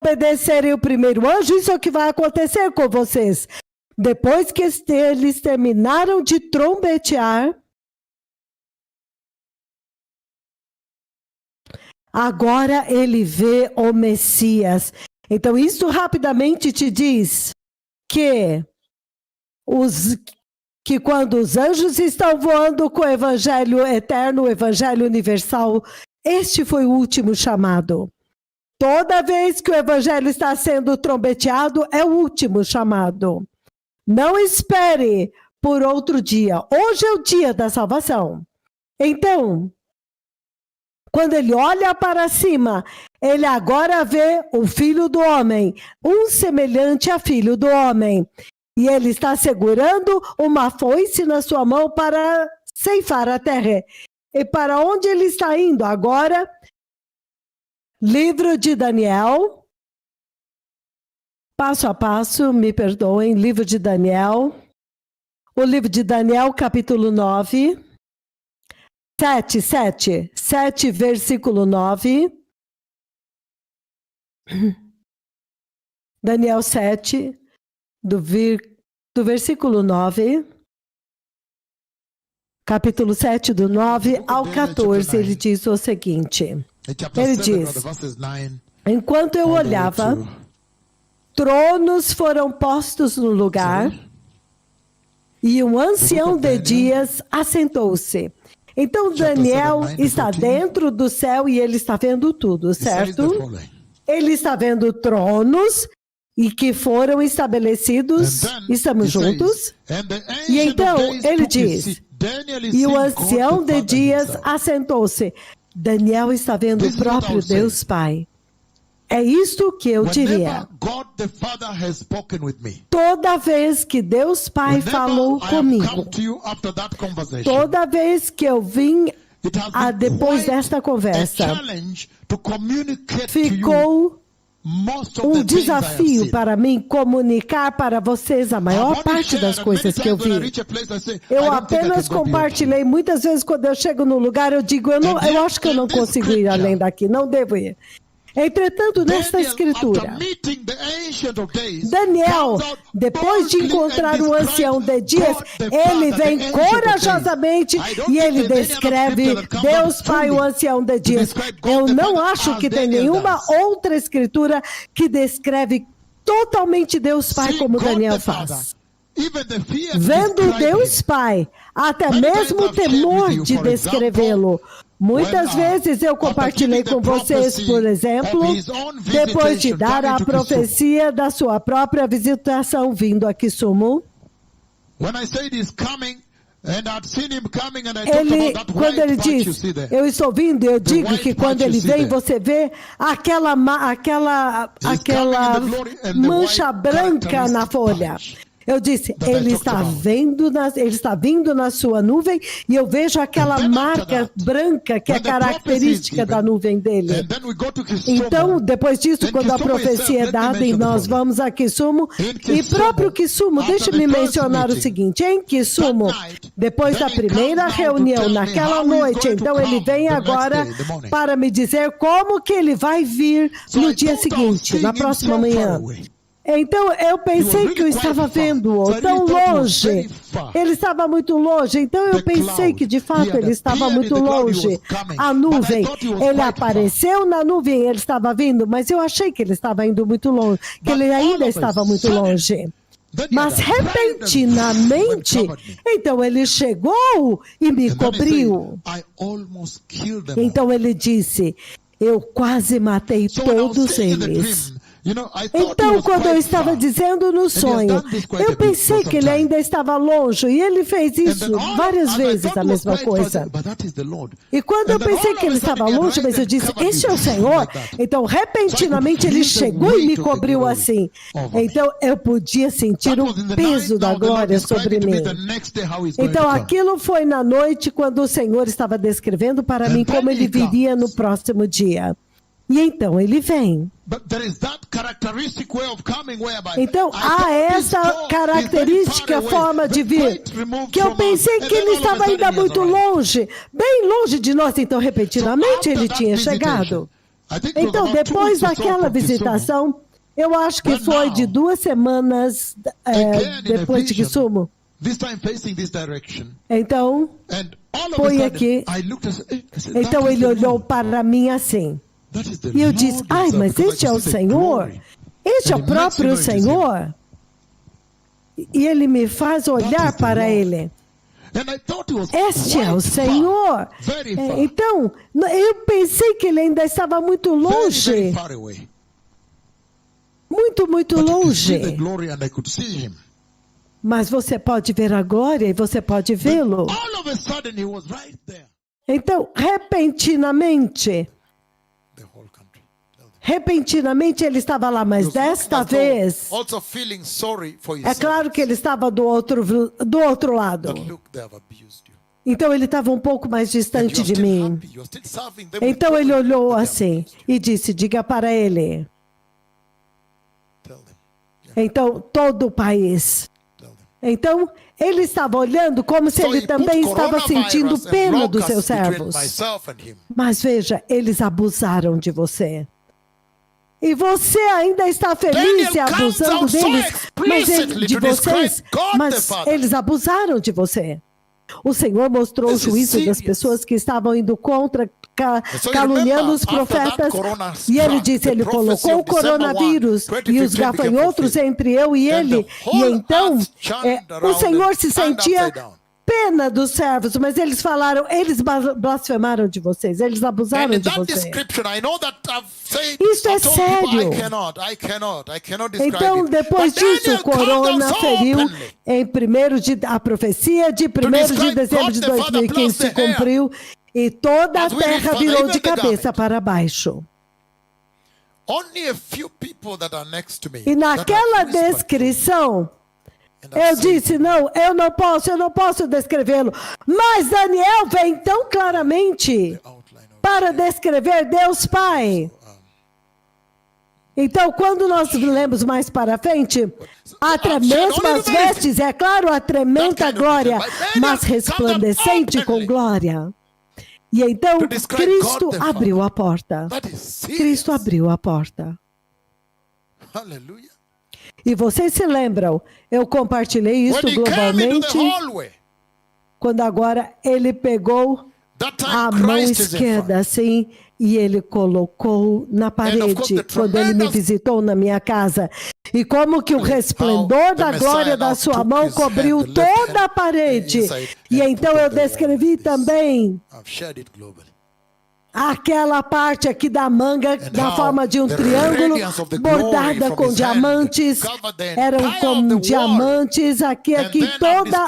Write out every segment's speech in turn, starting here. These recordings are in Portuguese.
obedecerem o primeiro anjo, isso é o que vai acontecer com vocês. Depois que eles terminaram de trombetear, agora ele vê o Messias. Então, isso rapidamente te diz que quando os anjos estão voando com o evangelho eterno, o evangelho universal, este foi o último chamado. Toda vez que o evangelho está sendo trombeteado, é o último chamado. Não espere por outro dia. Hoje é o dia da salvação. Então, quando ele olha para cima, ele agora vê o Filho do Homem, um semelhante a Filho do Homem. E ele está segurando uma foice na sua mão para ceifar a terra. E para onde ele está indo agora? Livro de Daniel. Passo a passo, me perdoem, livro de Daniel. O livro de Daniel, capítulo 9. 7, versículo 9. Daniel 7, do versículo 9. Capítulo 7, do 9 ao 14, ele diz o seguinte. Ele diz: enquanto eu olhava, tronos foram postos no lugar e um ancião de dias assentou-se. Então Daniel está dentro do céu e ele está vendo tudo, certo? Ele está vendo tronos e que foram estabelecidos, estamos juntos? E então ele diz, e o ancião de dias assentou-se. Daniel está vendo o próprio Deus Pai. É isto que eu diria. Toda vez que Deus Pai falou comigo, toda vez que eu vim depois desta conversa, ficou um desafio para mim comunicar para vocês a maior parte das coisas que eu vi. Eu apenas compartilhei. Muitas vezes quando eu chego no lugar eu digo, eu acho que eu não consigo ir além daqui, não devo ir. Entretanto, nesta escritura, Daniel, depois de encontrar o ancião de dias, ele vem corajosamente e ele descreve Deus Pai, o ancião de dias. Eu não acho que tem nenhuma outra escritura que descreve totalmente Deus Pai como Daniel faz. Vendo Deus Pai, até mesmo o temor de descrevê-lo. Muitas vezes eu compartilhei com vocês, por exemplo, depois de dar a profecia da sua própria visitação vindo a Kisumu. Quando ele diz, eu estou vindo, eu digo que quando ele vem, você vê aquela mancha branca na folha. Eu disse, ele está vindo na sua nuvem e eu vejo aquela marca branca que é característica da nuvem dele. Então, depois disso, quando a profecia é dada e nós vamos a Kisumu, e próprio Kisumu, deixe-me mencionar o seguinte, em Kisumu, depois da primeira reunião, naquela noite, então ele vem agora para me dizer como que ele vai vir no dia seguinte, na próxima manhã. Então, eu pensei que eu estava vendo-o tão longe. Ele estava muito longe. Então, eu pensei que, de fato, ele estava muito longe. A nuvem. Ele apareceu na nuvem, ele estava vindo, mas eu achei que ele estava indo muito longe, que ele ainda estava muito longe. Mas, repentinamente, então ele chegou e me cobriu. Então, ele disse, eu quase matei todos eles. Então, quando eu estava dizendo no sonho, eu pensei que ele ainda estava longe, e ele fez isso várias vezes, a mesma coisa. E quando eu pensei que ele estava longe, mas eu disse, este é o Senhor. Então, repentinamente, ele chegou e me cobriu assim. Então, eu podia sentir o peso da glória sobre mim. Então, aquilo foi na noite, quando o Senhor estava descrevendo para mim como ele viria no próximo dia. E então ele vem. Então há essa característica forma de vir, que eu pensei que ele estava ainda muito longe, bem longe de nós. Então repentinamente ele tinha chegado. Então, depois daquela visitação, eu acho que foi de 2 semanas depois de Kisumu. Então, foi aqui. Então ele olhou para mim assim. E eu disse, ai, mas este é o Senhor? Este é o próprio Senhor? E ele me faz olhar para ele. Este é o Senhor. Então, eu pensei que ele ainda estava muito longe. Muito longe. Mas você pode ver a glória e você pode vê-lo. Então, repentinamente ele estava lá, mas desta vez, é claro que ele estava do outro lado. Então ele estava um pouco mais distante de mim. Então ele olhou assim e disse, diga para ele. Então, todo o país. Então, ele estava olhando como se ele também estava sentindo pena dos seus servos. Mas veja, eles abusaram de você. E você ainda está feliz e abusando deles, mas eles abusaram de você. O Senhor mostrou o juízo das pessoas que estavam indo contra, caluniando os profetas. E ele disse, ele colocou o coronavírus e os gafanhotos entre eu e ele. E então, o Senhor se sentia pena dos servos, mas eles falaram, eles blasfemaram de vocês, eles abusaram de vocês. Isso é sério. Então, depois disso, o corona feriu em a profecia de 1º de dezembro de 2015 se cumpriu e toda a terra virou de cabeça para baixo. E naquela descrição, eu disse, não, eu não posso descrevê-lo. Mas Daniel vem tão claramente para descrever Deus Pai. Então, quando nós lemos mais para frente, há mesmas vestes, é claro, a tremenda glória, mas resplandecente com glória. E então, Cristo abriu a porta. Cristo abriu a porta. Aleluia. E vocês se lembram, eu compartilhei isso globalmente, quando agora ele pegou a mão esquerda assim, e ele colocou na parede, quando ele me visitou na minha casa. E como que o resplendor da glória da sua mão cobriu toda a parede. E então eu descrevi também aquela parte aqui da manga, da forma de um triângulo, bordada com diamantes, eram como diamantes, aqui toda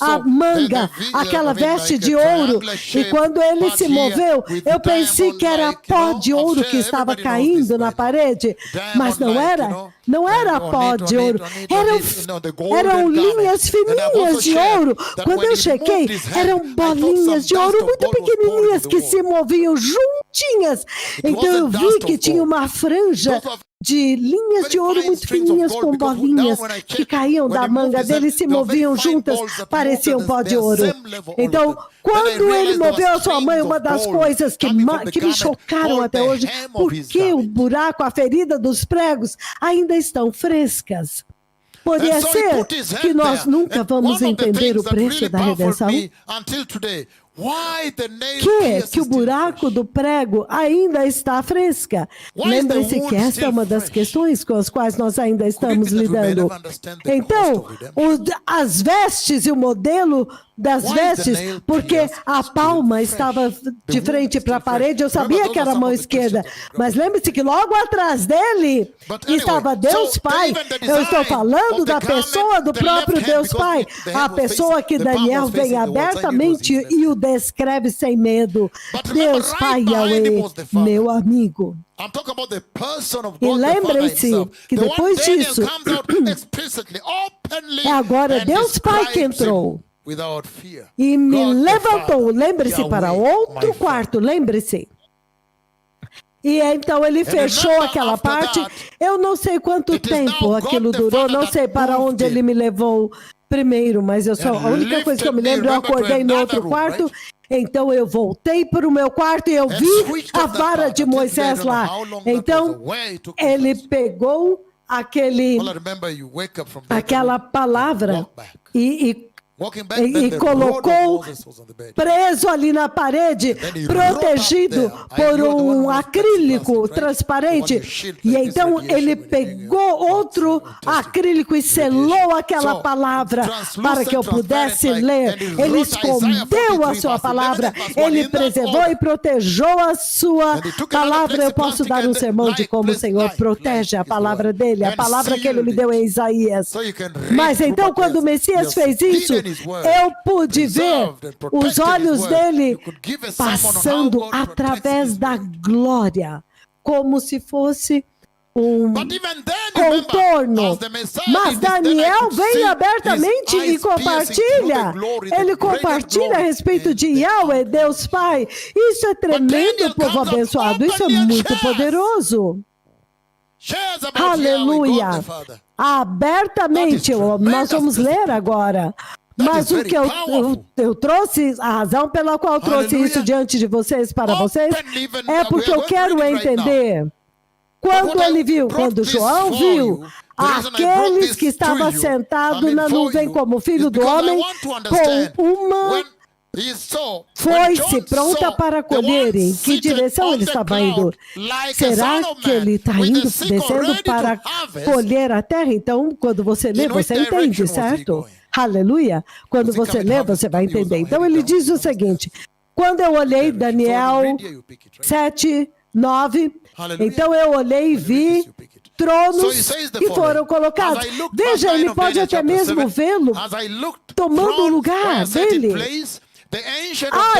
a manga, aquela veste de ouro. E quando ele se moveu, eu pensei que era pó de ouro que estava caindo na parede, mas não era pó de ouro, eram linhas fininhas de ouro. Quando eu chequei, eram bolinhas de ouro muito pequenininhas que se moviam juntinhas. Então eu vi que tinha uma franja de linhas de ouro muito fininhas com bolinhas que caíam da manga dele e se moviam juntas, pareciam pó de ouro. Então, quando ele moveu a sua mão, uma das coisas que me chocaram até hoje, porque o buraco, a ferida dos pregos ainainda estão frescas. Poderia ser que nós nunca vamos entender o preço da redenção. Que o buraco do prego ainda está fresca. Lembre-se que esta é uma das questões com as quais nós ainda estamos lidando. Então, as vestes e o modelo das vestes, porque a palma estava de frente para a parede, eu sabia que era a mão esquerda, mas lembre-se que logo atrás dele estava Deus Pai. Eu estou falando da pessoa do próprio Deus Pai, a pessoa que Daniel vem abertamente e o descreve sem medo. Deus Pai Yahweh, meu amigo. E lembrem-se que depois disso, é agora Deus Pai que entrou e me levantou, lembre-se, para outro quarto, lembre-se. E então ele fechou aquela parte. Eu não sei quanto tempo aquilo durou, não sei para onde ele me levou primeiro, mas a única coisa que eu me lembro, eu acordei no outro quarto. Então eu voltei para o meu quarto e eu vi a vara de Moisés lá. Então ele pegou aquela palavra e colocou preso ali na parede, protegido por um acrílico transparente. E então ele pegou outro acrílico e selou aquela palavra para que eu pudesse ler. Ele escondeu a sua palavra, ele preservou e protegeu a sua palavra. Eu posso dar um sermão de como o Senhor protege a palavra dele, a palavra que ele me deu em Isaías. Mas então, quando o Messias fez isso, eu pude ver os olhos dele passando através da glória, como se fosse um contorno. Mas Daniel vem abertamente e compartilha. Ele compartilha a respeito de Yahweh, Deus Pai. Isso é tremendo, povo abençoado. Isso é muito poderoso. Aleluia. Abertamente, nós vamos ler agora. Mas o que eu trouxe, a razão pela qual eu trouxe isso diante de vocês, para vocês, é porque eu quero entender. Quando ele viu, quando João viu aqueles que estavam sentados na nuvem como filho do homem, com uma foice pronta para colher. Em que direção ele estava indo? Será que ele está indo, descendo para colher a terra? Então, quando você lê, você entende, certo? Aleluia! Quando você lê, você vai entender. Então, ele diz o seguinte, quando eu olhei Daniel 7, 9, então eu olhei e vi tronos que foram colocados. Veja, ele pode até mesmo vê-lo tomando o lugar dele.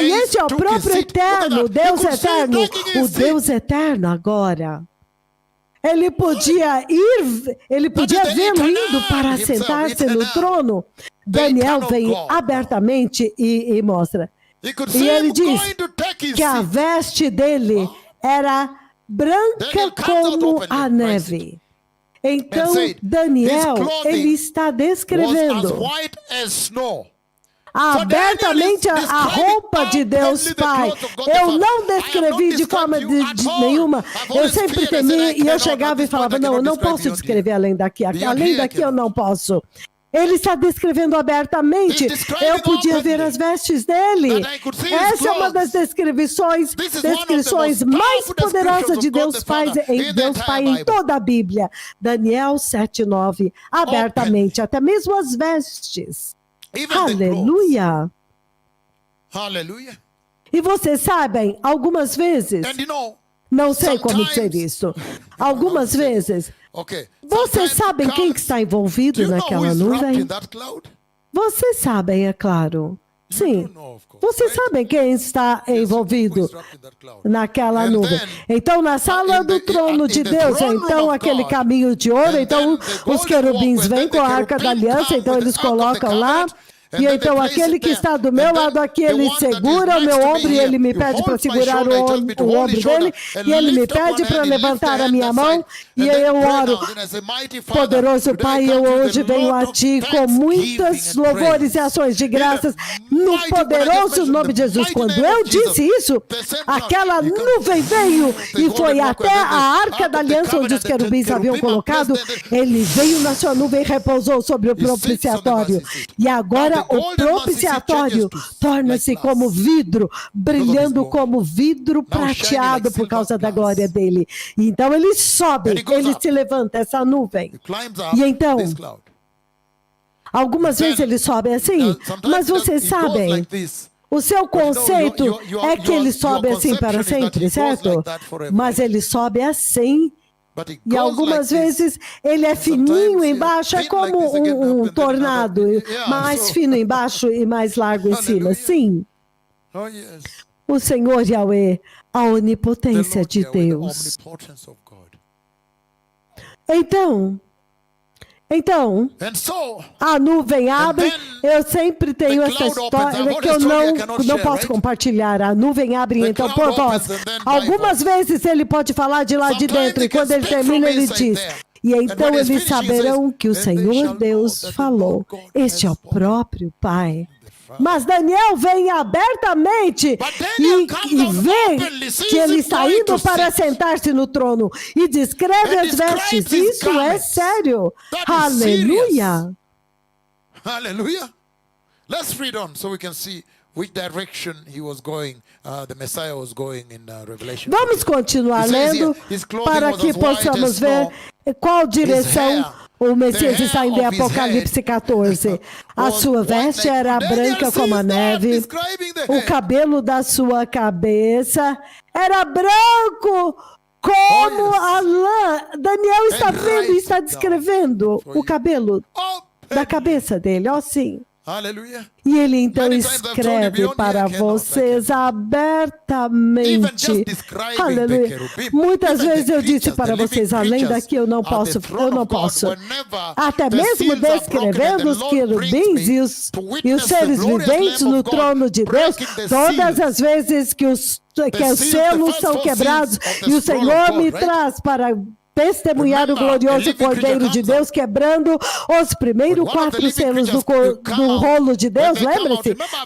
E esse é o próprio Eterno, Deus Eterno, o Deus Eterno agora. Ele podia vê-lo indo para sentar-se no trono. Daniel vem abertamente e mostra. E ele diz que a veste dele era branca como a neve. Então, Daniel, ele está descrevendo abertamente a roupa de Deus Pai. Eu não descrevi de forma nenhuma. Eu sempre temi e eu chegava e falava, não, eu não posso descrever além daqui. Além daqui eu não posso. Ele está descrevendo abertamente. Eu podia ver as vestes dele. Essa é uma das descrições mais poderosas de Deus Pai em toda a Bíblia. Daniel 7:9. Abertamente, até mesmo as vestes. Aleluia! Aleluia! E vocês sabem, algumas vezes, não sei como dizer isso, algumas vezes, vocês sabem quem que está envolvido naquela nuvem? Vocês sabem, é claro. Sim, vocês sabem quem está envolvido naquela nuvem. Então, na sala do trono de Deus, então aquele caminho de ouro, então os querubins vêm com a arca da aliança, então eles colocam lá. E então aquele que está do meu lado aqui, ele segura o meu ombro e ele me pede para segurar o ombro dele. E ele me pede para levantar a minha mão. E eu oro, poderoso Pai, eu hoje venho a Ti com muitas louvores e ações de graças no poderoso nome de Jesus. Quando eu disse isso, aquela nuvem veio e foi até a arca da aliança onde os querubins haviam colocado. Ele veio na sua nuvem e repousou sobre o propiciatório. E agora o propiciatório torna-se como vidro, brilhando como vidro prateado por causa da glória dele. Então ele sobe, ele se levanta, essa nuvem. E então, algumas vezes ele sobe assim, mas vocês sabem, o seu conceito é que ele sobe assim para sempre, certo? Mas ele sobe assim. E algumas vezes ele é fininho embaixo, é como um tornado, mais fino embaixo e mais largo em cima. Sim, o Senhor Yahweh, a onipotência de Deus. Então, a nuvem abre, eu sempre tenho essa história que eu não posso compartilhar. A nuvem abre, então, por voz. Algumas vezes ele pode falar de lá de dentro, e quando ele termina, ele diz, e então eles saberão que o Senhor Deus falou. Este é o próprio Pai. Mas Daniel vem abertamente e vê que ele está indo para sentar-se no trono e descreve as vestes. Isso é sério. Aleluia. Hallelujah. Let's read on so we can see which direction he was going, the Messiah was going in Revelation. Vamos continuar lendo para que possamos ver qual direção o Messias está indo em Apocalipse 14. A sua veste era branca como a neve, o cabelo da sua cabeça era branco como a lã. Daniel está vendo e está descrevendo o cabelo da cabeça dele, ó sim. Aleluia. E ele então escreve para vocês abertamente. Aleluia. Muitas vezes eu disse para vocês, além daqui eu não posso. Até mesmo descrevendo os querubins e os seres viventes no trono de Deus, todas as vezes que os selos são quebrados e o Senhor me traz para testemunhar o glorioso Cordeiro de Deus, quebrando os primeiros 4 selos do rolo de Deus.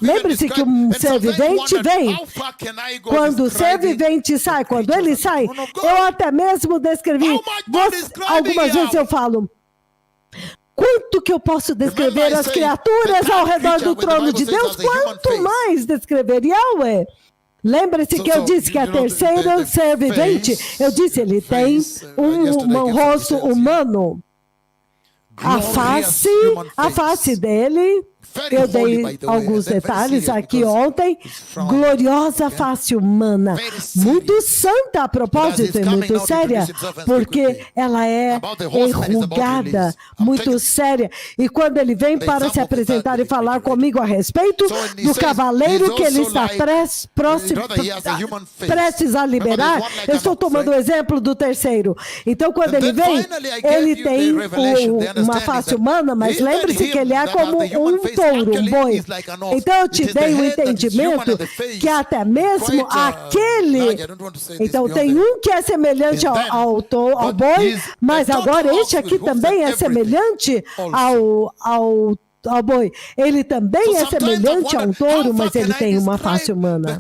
Lembre-se que um ser vivente vem. Quando o ser vivente sai, quando ele sai, eu até mesmo descrevi, algumas vezes eu falo, quanto que eu posso descrever as criaturas ao redor do trono de Deus? Quanto mais descrever Yahweh? Lembre-se que eu disse que a terceira ser vivente, eu disse, ele tem um rosto humano. A face dele, eu dei alguns detalhes aqui ontem, gloriosa face humana, muito santa a propósito e muito séria, porque ela é enrugada, muito séria. E quando ele vem para se apresentar e falar comigo a respeito do cavaleiro que ele está prestes a liberar, eu estou tomando o exemplo do terceiro. Então quando ele vem, ele tem uma face humana, mas lembre-se que ele é como um touro, um boi. Então eu te dei o entendimento que até mesmo aquele... Então tem um que é semelhante ao boi, mas agora este aqui também é semelhante ao boi. Ele também é semelhante a um touro, mas ele tem uma face humana.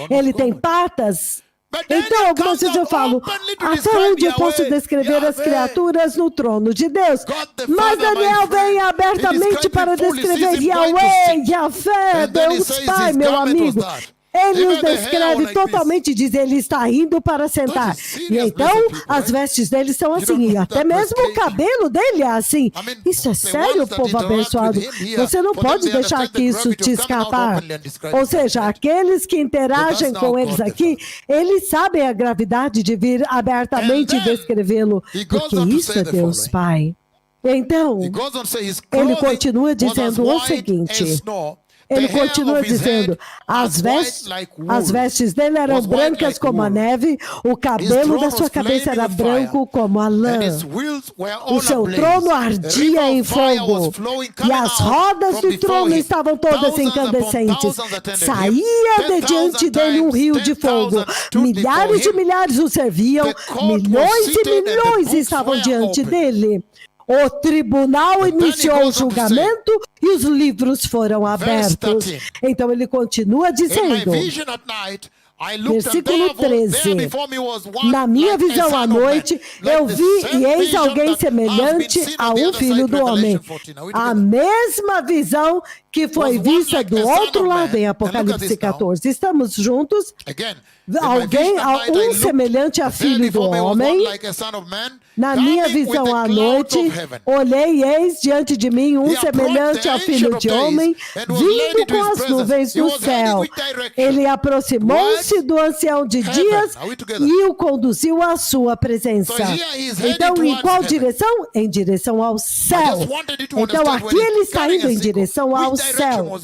Ele tem patas. Então, algumas vezes eu falo, até onde eu posso descrever as criaturas no trono de Deus? Mas Daniel vem abertamente para descrever Yahweh, Yahvé, Deus Pai, meu amigo. Ele os descreve totalmente, diz, ele está indo para sentar. E então, as vestes dele são assim, e até mesmo o cabelo dele é assim. Isso é sério, povo abençoado. Você não pode deixar que isso te escapar. Ou seja, aqueles que interagem com eles aqui, eles sabem a gravidade de vir abertamente descrevê-lo. Porque isso é Deus Pai. Então, ele continua dizendo o seguinte... Ele continua dizendo, as vestes dele eram brancas como a neve, o cabelo da sua cabeça era branco como a lã. O seu trono ardia em fogo, e as rodas do trono estavam todas incandescentes. Saía de diante dele um rio de fogo. Milhares de milhares o serviam, milhões e milhões estavam diante dele. O tribunal iniciou o julgamento e os livros foram abertos. Então ele continua dizendo, versículo 13, na minha visão à noite, eu vi e eis alguém semelhante a um filho do homem. A mesma visão que foi vista do outro lado em Apocalipse 14. Estamos juntos? Um semelhante a filho do homem. Na minha visão à noite, olhei e eis diante de mim um semelhante a filho de homem, vindo com as nuvens do céu. Ele aproximou-se do ancião de dias e o conduziu à sua presença. Então, em qual direção? Em direção ao céu. Então, aqui ele está indo em direção ao céu.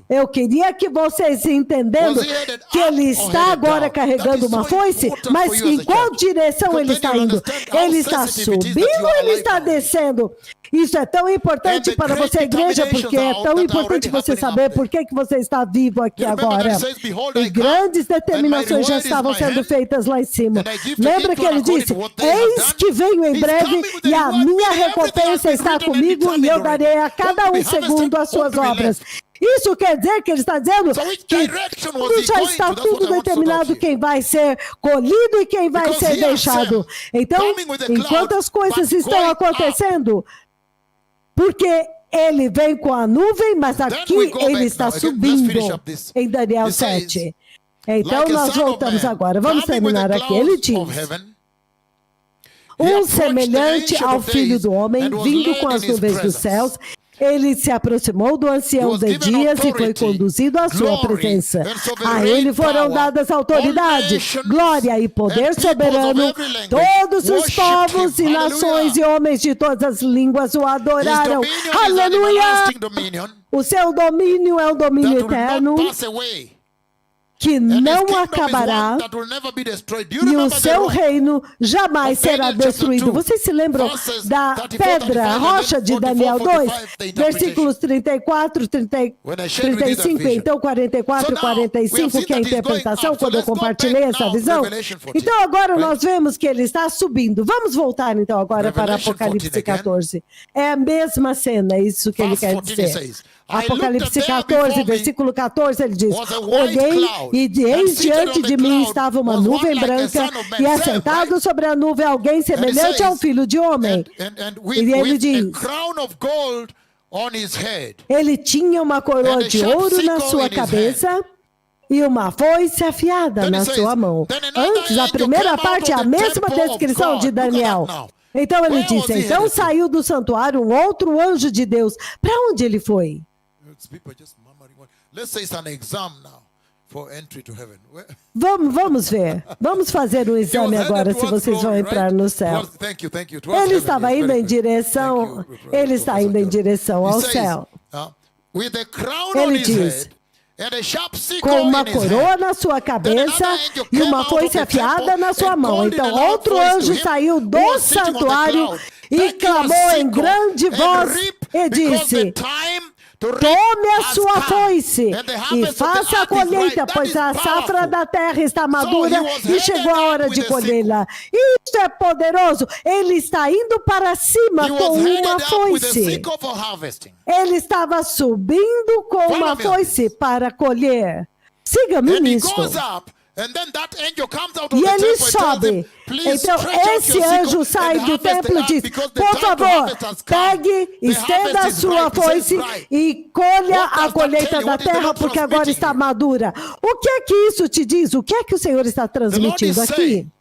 Eu queria que vocês entendendo que ele está agora carregando uma foice, mas em qual direção ele está indo? Ele está subindo ou ele está descendo? Isso é tão importante para você, igreja, porque é tão importante você saber por que você está vivo aqui agora. E grandes determinações já estavam sendo feitas lá em cima. Lembra que ele disse, eis que venho em breve e a minha recompensa está comigo e eu darei a cada um segundo as suas obras. Isso quer dizer que ele está dizendo So which que direction was tudo he já going está to? That's tudo what I want to sort determinado, out here. quem vai ser colhido e quem vai Because ser here deixado. Sam, Então, coming with a enquanto cloud, as coisas but estão going up. acontecendo, porque ele vem com a nuvem, mas aqui we go ele back está now. Again, let's subindo finish up this. em Daniel It says, 7. Então Like a nós son of voltamos man, agora. Vamos coming with the terminar aqui. clouds Ele of diz: heaven, he approached the semelhante Ancient ao of Filho Days do Homem, and was vindo led com as in his nuvens dos presence. céus. Ele se aproximou do He ancião was de given dias e foi authority, conduzido à sua glory, presença. and sovereign A ele foram power. dadas All autoridade, nations glória e poder and peoples soberano. of every language Todos os worshiped povos him. e nações e Hallelujah. homens de todas as línguas o His adoraram. dominion is an Aleluia! everlasting dominion O seu domínio é um that domínio will eterno not pass away. que And his não kingdom acabará. is one that will never be destroyed. Do you E o remember the seu rock reino jamais of será Daniel chapter destruído. 2, Vocês se lembram verses da 34, pedra, 35, rocha and de then Daniel 44, 2, 45, the interpretation. versículos 34, 30, When I shared with you that 35, vision. então 44 So e now, we have 45, seen que é a that he's going interpretação, up. So quando eu let's go compartilhei back essa now, visão. Revelation 14, Então agora right? nós vemos que ele está subindo. Vamos voltar então agora para Revelation Apocalipse 14 again. 14. É a mesma cena, é isso que ele Verse quer 14 dizer. says, I Apocalipse looked, and there 14, before me versículo 14, ele diz: was a white olhei cloud, e and eis seated diante on the de mim cloud estava uma was one nuvem like a branca, son of man. e Sam, assentado right? sobre a nuvem alguém semelhante a um filho de homem. And E ele with diz: a crown of gold on his head. ele tinha uma coroa And a de sharp ouro na sickle sua in his cabeça e uma foice afiada Then na it says, sua mão. then another Antes, a angel primeira came out parte é of a the mesma temple of descrição God. de Look at Daniel. that now. Então ele Where was disse: he então headed to? saiu do santuário um outro anjo de Deus. Para onde ele foi? People just murmuring. Let's say it's an exam now for entry to heaven. Vamos ver. Vamos fazer um He was exame headed agora se towards vocês vão glory, entrar right? no céu. Thank you. Towards Ele heaven, estava yes, indo very em good. direção, Thank you, ele está Professor indo em John. direção He ao says, céu. with a crown Ele on his diz, head and a sharp sickle com uma in his coroa hand. na sua cabeça angel e came uma out foice of the afiada temple na sua and mão. called in Então a loud outro voice to anjo him saiu who do was sitting on the santuário cloud, e take your clamou em sickle grande and voz reap, e because the disse: time to reap tome a has sua come, foice and the e harvest of the faça a earth is colheita, ripe. That pois is a safra powerful. da terra está madura he was e chegou a headed hora up de with a colhê-la. Isso é poderoso. Ele está indo para cima He com was uma headed up with a foice. sickle for harvesting. Ele estava subindo com uma Follow me on foice para colher. Siga-me And he nisto. goes up, and then that angel comes out of E the ele temple and tells sobe. him, please Então stretch out esse your anjo sickle sai and do harvest the templo e earth, diz: because the por time to favor, harvest has come. pegue, The estenda a harvest is sua ripe, says foice right. e colha What a does that colheita tell you? da What is the terra, Lord porque agora transmitting está you? madura. O que é que isso te diz? O que é que o Senhor está transmitindo is aqui? saying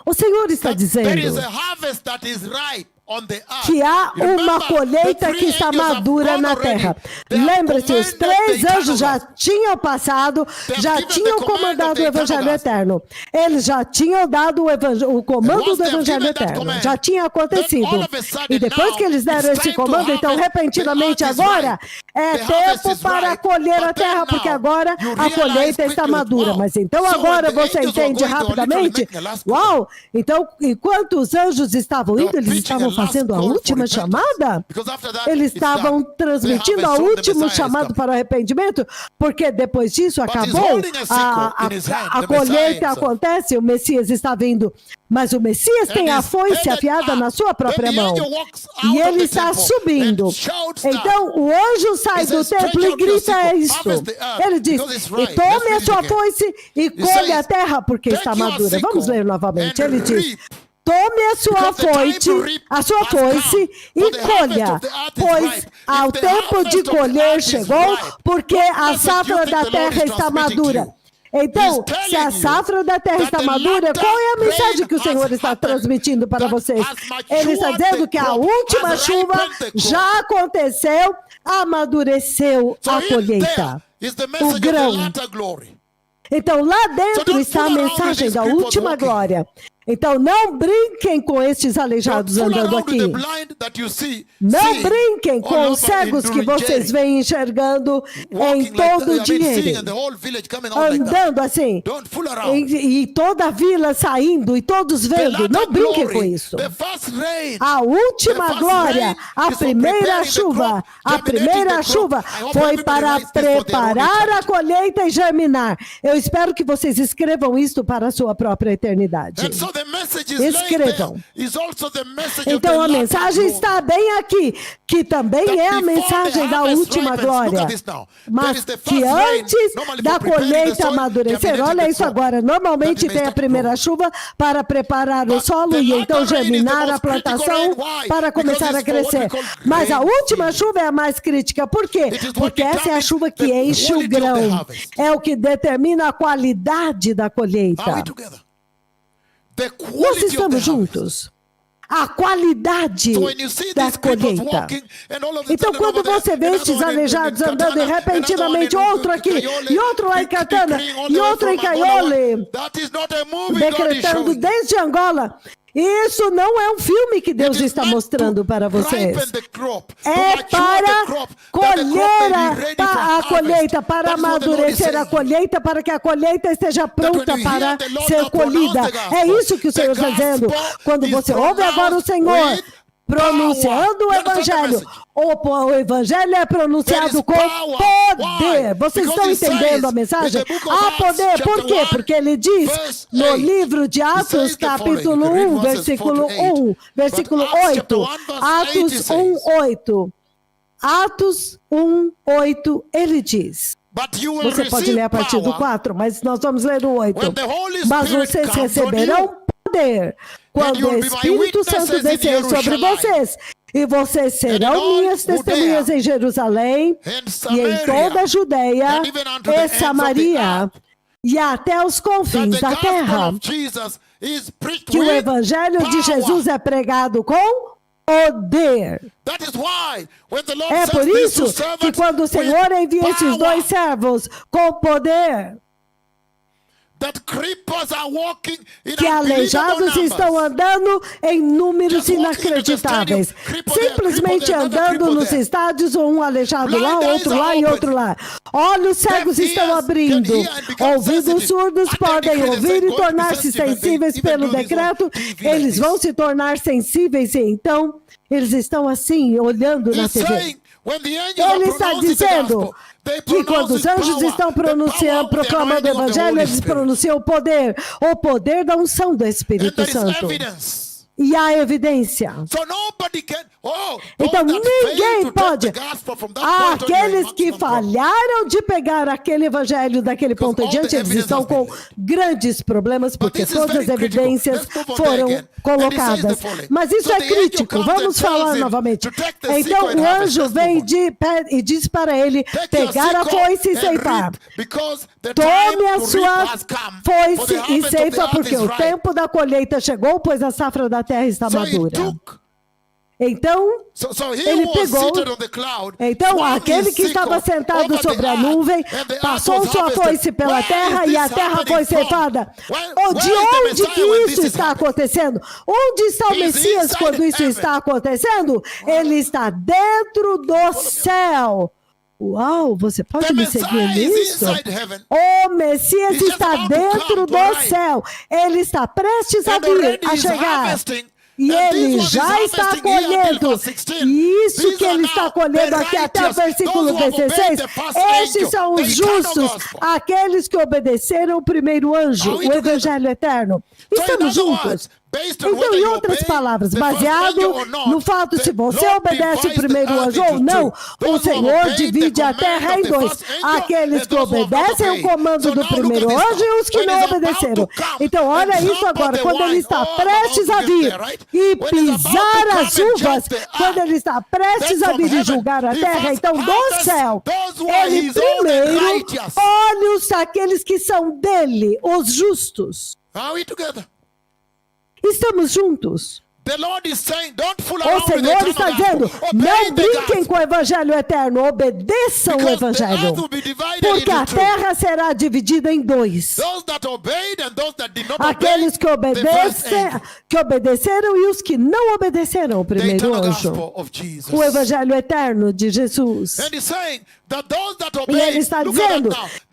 O Senhor está There is dizendo a harvest that is ripe on the earth. que há Remember, uma colheita the que three está angels have madura gone na already. terra. They have Lembre-se, os commanded três the anjos já eternal tinham passado, They have já given the tinham command of comandado the o Evangelho eternal eterno. Eles já tinham dado o comando once do they have Evangelho given that eterno. command, Já tinha acontecido. then all of a sudden E depois now, que eles deram it's esse time to comando, então harvest. repentinamente The earth is agora ripe. é The harvest tempo is para ripe. colher a But then terra, porque now, agora you a realize colheita está quickly, madura. wow. Mas então So agora when the você angels were entende going, they were literally rapidamente. making a last call. Uau! Então, enquanto os anjos estavam They indo, were eles preaching estavam a last fazendo a call for última repentance. chamada. Because after that, Eles it's estavam done. transmitindo The o harvest of the último Messiah is chamado coming. para o arrependimento, porque depois disso he's acabou, holding a sickle in his hand, a the Messiah colheita himself. acontece, o Messias está vindo, mas o Messias tem And a he's foice headed afiada up. na sua própria Then the mão. angel walks out E of ele the está temple subindo. and shouts down. Então o anjo sai He do says, templo "Stretch e out your grita sickle, isto. harvest the earth, Ele diz: because it's e ripe." tome Let's a read sua again. foice e colhe says, a terra, porque "Take está your madura. sickle Vamos ler novamente. and Ele diz: reap. tome a sua Because the time to foice, reap a sua has come, foice e for the harvest colha, of the earth is pois ripe. ao If the tempo harvest de of the colher earth is chegou, ripe, porque what a message safra you think da the Lord terra is está transmitting to madura. you? Então, He's telling se a you safra da terra that está the madura, latter qual é a mensagem rain que o Senhor has está happened, transmitindo para that vocês? has matured Ele está dizendo the que a crop, última has chuva ripened the crop. já aconteceu, amadureceu So a in colheita. there is the message of the grão. latter glory. Então, lá dentro don't está a fool around with mensagem these da people última walking. glória. Então, não brinquem com estes Don't aleijados fool andando around with the aqui. blind that you see. Não brinquem all com over os cegos in que vocês Durujeri, veem enxergando em walking todo o like seeing dinheiro. and the whole village coming out like that. Andando assim. Don't fool around. E toda a vila saindo e todos The vendo. latter Não brinquem com glory, isso. the first rain, A última the first glória, rain a is for primeira preparing the chuva, crop, a germinating primeira the crop. chuva I hope foi everybody para writes this for their own preparar a eternity. colheita e germinar. Eu espero que vocês escrevam isso para a sua própria eternidade. And so So the message is laying Escrevam. there. Is also the message Então of a the mensagem last está bem aqui, que também é a mensagem da última glória. Mas que antes da colheita amadurecer, olha isso agora, normalmente tem a primeira chuva para preparar o solo e então germinar a plantação para começar a crescer. Mas a última chuva é a mais crítica. Por quê? Porque essa é a chuva que enche o grão. É o que determina a qualidade da colheita. Nós estamos juntos. A qualidade da colheita. Então, quando você vê estes aleijados andando e repentinamente outro aqui, e outro lá em Catana, e outro em Caiole, decretando desde Angola, isso não é um filme que Deus está mostrando para vocês. É para colher a colheita, para amadurecer a colheita, para que a colheita esteja pronta para ser colhida. É isso que o Senhor está dizendo. Quando você ouve agora o Senhor pronunciando o Evangelho, o Evangelho é pronunciado com poder. Vocês estão entendendo a mensagem? Há poder. Por quê? Porque ele diz no livro de Atos, capítulo 1, versículo 8. Atos 1, 8. Atos 1, 8, ele diz. Você pode ler a partir do 4, mas nós vamos ler o 8. Mas vocês receberão poder quando o Espírito Santo descer sobre vocês. E vocês serão minhas testemunhas em Jerusalém e em toda a Judeia e Samaria e até os confins da terra. Que o Evangelho de Jesus é pregado com poder. É por isso que quando o Senhor envia esses dois servos com poder, que aleijados estão andando em números inacreditáveis. Simplesmente andando nos estádios, um aleijado lá, outro lá e outro lá. Olhos cegos estão abrindo. Ouvidos surdos podem ouvir e tornar-se sensíveis pelo decreto. Eles vão se tornar sensíveis e então eles estão assim, olhando na TV. Ele está dizendo que quando os anjos estão proclamando o Evangelho, eles pronunciam o poder da unção do Espírito Santo. E a evidência. Então ninguém pode. Aqueles que falharam de pegar aquele evangelho daquele ponto em diante, eles estão com grandes problemas, porque todas as evidências foram colocadas. Mas isso é crítico. Vamos falar novamente. Então o anjo vem e diz para ele pegar a foice e ceifar. Tome a sua foice e ceifa, porque o tempo da colheita chegou, pois a safra da terra está madura. Então, ele pegou. Então, aquele que estava sentado sobre a nuvem passou sua foice pela terra e a terra foi ceifada. De onde que isso está acontecendo? Onde está o Messias quando isso está acontecendo? Ele está dentro do céu. Uau, você pode me seguir nisso? O Messias está dentro do céu. Ele está prestes a vir, a chegar. E ele já está colhendo. E isso que ele está colhendo aqui até o versículo 16, esses são os justos, aqueles que obedeceram o primeiro anjo, o Evangelho eterno. Estamos juntos. Então, em outras palavras, baseado no fato se você obedece o primeiro anjo ou não, o Senhor divide a terra em dois. Aqueles que obedecem o comando do primeiro anjo e os que não obedeceram. Então, olha isso agora, quando ele está prestes a vir e pisar as uvas, quando ele está prestes a vir e julgar a terra, então do céu, ele primeiro olha aqueles que são dele, os justos. Estamos juntos. O Senhor está dizendo, não brinquem com o Evangelho eterno, obedeçam o Evangelho, porque a terra será dividida em dois. Aqueles que obedeceram e os que não obedeceram o primeiro anjo. O Evangelho eterno de Jesus. E ele está dizendo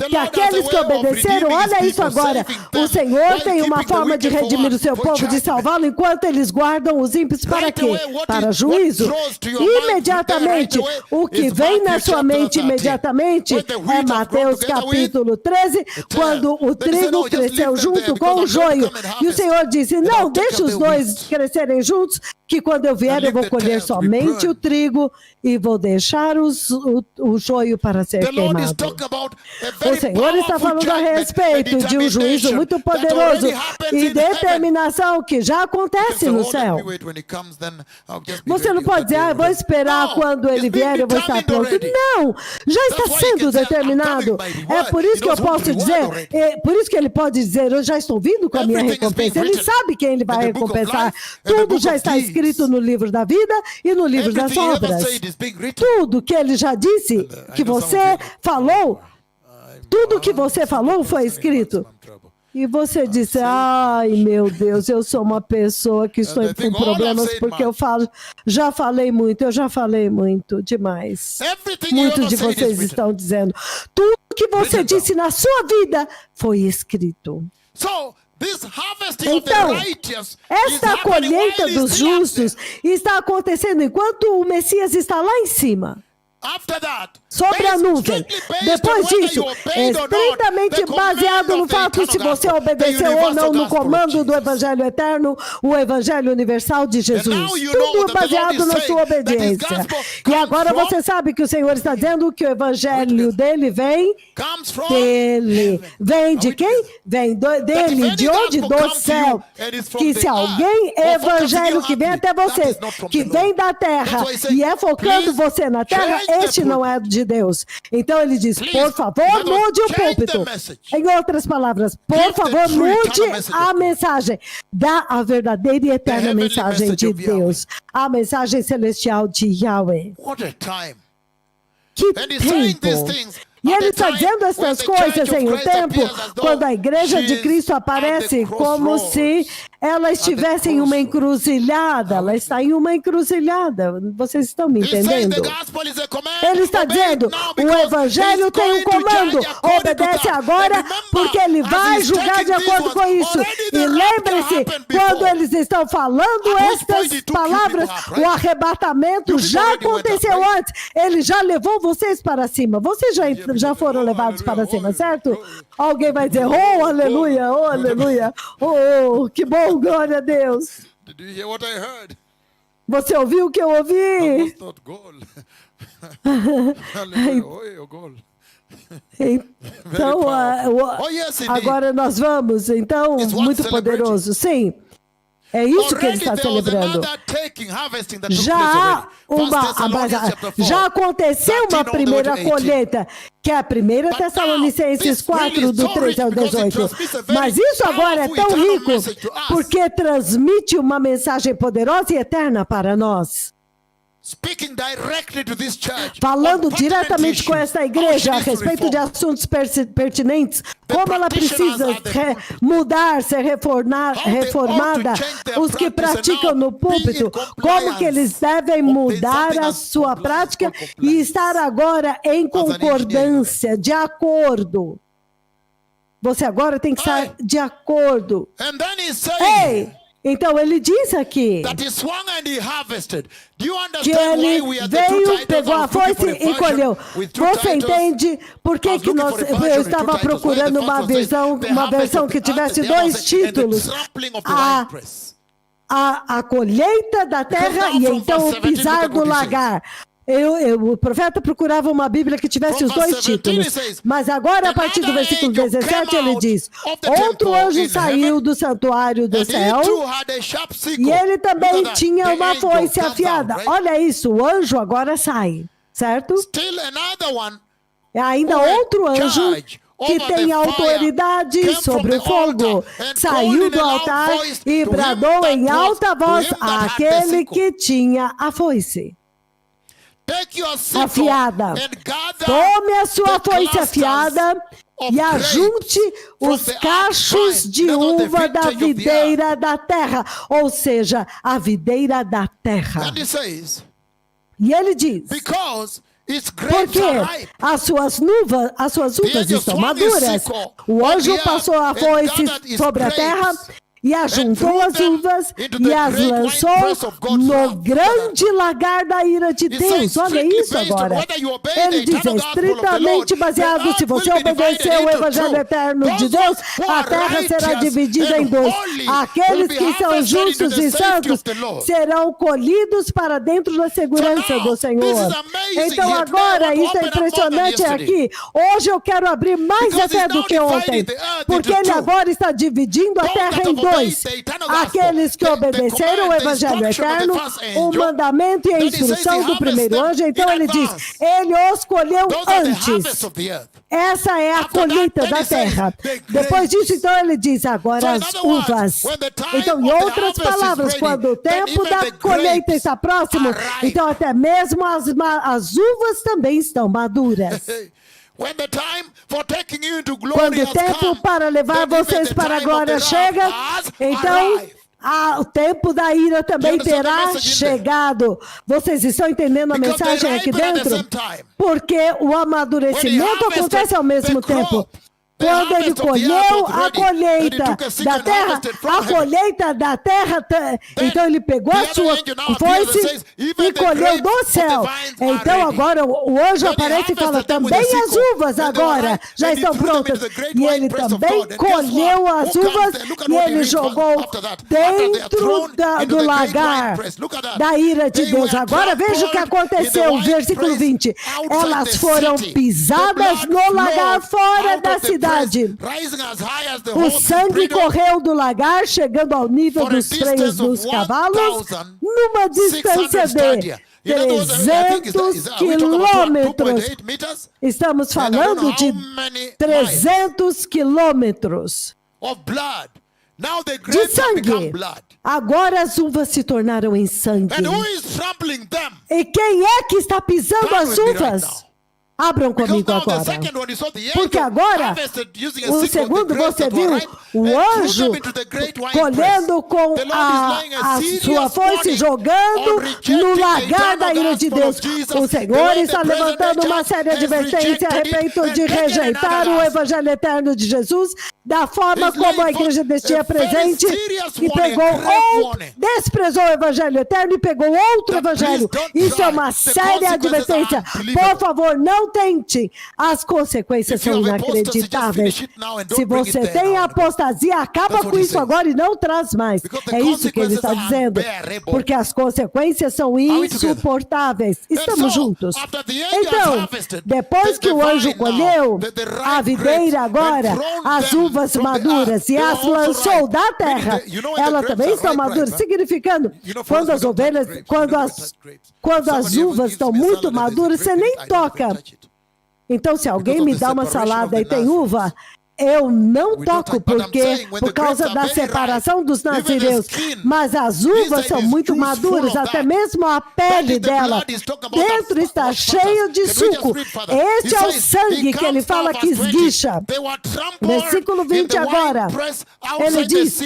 que aqueles que obedeceram, olha isso agora, o Senhor tem uma forma de redimir o seu povo, de salvá-lo enquanto eles guardam guardam os ímpios para Right quê? away, what Para is- juízo. what throws to your mind Imediatamente, right away o que is vem na Matthew sua chapter mente 13. imediatamente When the wheat é has grown Mateus together with capítulo 13, quando o They said, trigo "No, just leave cresceu them junto there, com o because I'm going to joio. come and E o harvest, Senhor disse, and não, I'll take deixa up os the dois wheat, crescerem juntos, que quando eu vier and eu vou leave the colher tares to be somente o burned." trigo e vou deixar o joio para ser The Lord is queimado. talking about a O very Senhor está powerful falando a judgment respeito and de um juízo determination muito that poderoso already happens e in heaven. determinação que já acontece So, no oh, let céu. me wait when he comes, then I'll just be Você não ready pode on dizer, that ah, day vou already. esperar No, quando ele it's been vier, eu vou estar determined pronto. already. Não, já está That's why he sendo can say, "I'm determinado. coming by the É word." por isso He que eu knows who posso to dizer, reward already. por isso que ele pode dizer, eu já estou vindo com a minha Everything is being recompensa. Ele written sabe quem ele vai in the book of recompensar. life and the Tudo book já of está deeds. escrito no livro da vida e no livro das Everything he ever obras. said is being written. Tudo que ele já disse, I que know some of você you falou, tudo que I'm você falou foi escrito. I'm trouble. E você disse, ai meu Deus, eu sou uma pessoa que estou I think com all problemas I've said porque eu já falei muito, demais. Everything you Muitos ever de said is vocês written. estão dizendo, tudo que você Written disse na sua vida foi escrito. So, this harvesting of the Então, righteous is esta happening colheita while he's dos still up justos there. está acontecendo enquanto o Messias está lá em cima. After that, Sobre a based- nuvem. strictly based Depois on whether disso, you obeyed or not, estritamente the baseado command no of the fato se eternal você gospel, the obedeceu ou universal não no gospel of comando do Jesus. Evangelho Eterno, o Evangelho Universal de Jesus. now you know Tudo that the Lord baseado is na saying sua that his obediência. gospel E comes agora from- você sabe que o Senhor está dizendo que o Evangelho dele vem comes from dele. heaven. Vem de Are we quem? together? Vem That dele. if De any onde? gospel Do come to céu. you and is from Que the se alguém, earth, or focusing evangelho you que vem happily, até você, that is not from que the vem Lord. da terra That's why he said, e é focando "Please você na terra, change the este não é de Deus. Então ele diz, Please, por favor, let us mude o change púlpito. the message. Em outras palavras, por Give the favor, true mude eternal message a of God. mensagem. Dá a verdadeira e eterna heavenly mensagem message de of Yahweh. Deus. A mensagem celestial de Yahweh. What a time. Que And he's saying these tempo! things E at ele the está time dizendo when essas the coisas Church of em um Christ tempo appears as though quando a igreja de she Cristo is aparece at the como se crossroads. ela estivesse em uma crossroads. encruzilhada. Ela está em uma encruzilhada. Vocês estão me He's saying entendendo? the gospel is a command. Ele está Obey it dizendo, now o because evangelho he's tem um going to comando, judge according to obedece that. agora, And remember, porque ele as vai he's julgar de taking acordo these com ones, isso. already E the rapture lembre-se, happened quando before. eles estão falando At which point estas he took you palavras, people up, right? o arrebatamento You já already went up, aconteceu right? antes. Ele já levou vocês para cima. Vocês já foram levados para cima, certo? Alguém vai dizer, oh, aleluia, oh, aleluia. Oh, que bom, glória a Deus. Did you hear what I heard? Você ouviu o que eu I ouvi? must not goal. Hallelujah. Oi, o goal. Então, Oh, yes, indeed. agora nós vamos, então, It's worth muito celebrating. poderoso. Sim, é isso que ele Already está there was celebrando. another taking, harvesting that took Já place há already. First Thessalonians chapter 4, já aconteceu 13 uma all the way primeira to 18. colheita, que é a primeira But now, Tessalonicenses this 4, really do is so 13 ao rich because it 18. transmits a very Mas isso agora é powerful tão eternal rico, message to us. porque transmite uma mensagem poderosa e eterna para nós. Speaking directly to this church Falando on pertinent diretamente com issues, esta how igreja she a needs to respeito de reform. assuntos pertinentes, como ela practitioners precisa are the pulpit. mudar, ser How they ought reformada, to change their os que practice and praticam now no púlpito, be in como que eles devem compliance. mudar There's a something sua as prática compliance, e estar agora em engineer, concordância, de acordo. Você agora tem que estar Hey. de acordo. And then he's saying Ei! Então ele diz aqui that he swung and he harvested. Do you que understand why ele we are the two veio, titles? pegou I a was looking for foice a e version colheu. with two Você titles. entende por I que, was que looking nós, for a version eu with estava two titles. Where procurando the uma first one says, versão, "The uma harvest versão of que the tivesse earth, the dois harvest and the títulos. trampling of the A- winepress." A colheita da terra now e from então verse o 17, pisar look at do what he lagar. O profeta procurava uma Bíblia que tivesse From os dois verse 17 títulos. it says, Mas agora, a partir do "Another versículo angel 17, came ele out diz: of the outro temple anjo in saiu heaven, do santuário do And he céu. too had a sharp sickle. E ele Look também at that. tinha The uma angel foice comes afiada. out, right? Olha isso, o anjo agora sai, certo? Still another one É ainda who had outro anjo charge que over tem the autoridade fire, came sobre from o the fogo, altar, and saiu called in do a loud altar voice e to him bradou that em was- alta to voz him that had the àquele sickle. que tinha a foice Take your sickle afiada. and gather Tome a sua the foice clusters afiada of e ajunte grapes from os the earth cachos vine, de not the uva da vintage of the videira da terra, ou seja, a videira da terra. And he says, E ele diz, because its grapes porque are ripe. as suas uvas The estão angel swung his maduras. sickle O on anjo the earth passou a and foice gathered his sobre a terra grapes E ajuntou as uvas e as lançou no grande lagar da ira de Deus. Olha isso agora. Ele diz, estritamente baseado, se você obedecer o evangelho eterno de Deus, a terra será dividida em dois. Aqueles que são justos e santos serão colhidos para dentro da segurança do Senhor. Então agora, isso é impressionante aqui. Hoje eu quero abrir mais até do que ontem, porque ele agora está dividindo a terra em dois. Aqueles que obedeceram o evangelho eterno, o mandamento e a instrução do primeiro anjo. Então ele diz, ele os colheu antes. Essa é a colheita da terra. Depois disso, então ele diz, agora as uvas. Então, em outras palavras, quando o tempo da colheita está próximo, então até mesmo as uvas também estão maduras. Quando o tempo para levar vocês para a glória chega, então o tempo da ira também terá chegado. Vocês estão entendendo a mensagem aqui dentro? Porque o amadurecimento acontece ao mesmo tempo. Quando ele colheu a colheita da terra, então ele pegou a sua foice e colheu do céu. Então agora o anjo aparece e fala, também as uvas agora já estão prontas. E ele também colheu as uvas e ele jogou dentro do lagar da ira de Deus. Agora veja o que aconteceu, versículo 20. Elas foram pisadas no lagar fora da cidade. O sangue correu do lagar, chegando ao nível dos freios dos cavalos, numa distância de 300 quilômetros. Estamos falando de 300 quilômetros de sangue. Agora as uvas se tornaram em sangue. E quem é que está pisando as uvas? Abram comigo agora. Porque agora, o segundo, você viu o anjo colhendo com a sua foice, jogando no lagar da ira de Deus. O Senhor está levantando uma séria advertência a respeito de rejeitar o evangelho eterno de Jesus, da forma como a igreja deste dia presente, e desprezou o evangelho eterno e pegou outro evangelho. Isso é uma séria advertência. Por favor, não tente. As consequências são inacreditáveis. Se você tem apostasia, acaba com isso agora e não traz mais. É isso que ele está dizendo. Porque as consequências são insuportáveis. Estamos juntos. Então, depois que o anjo colheu a videira agora, as uvas maduras, e as lançou da terra, elas também estão maduras, significando, quando as ovelhas, quando as uvas estão muito maduras, você nem toca. Então, se alguém me dá uma salada e tem uva, eu não toco, porque por causa da separação dos nazireus. Mas as uvas são muito maduras, até mesmo a pele dela dentro está cheio de suco. Este é o sangue que ele fala que esguicha. Versículo 20 agora, ele diz,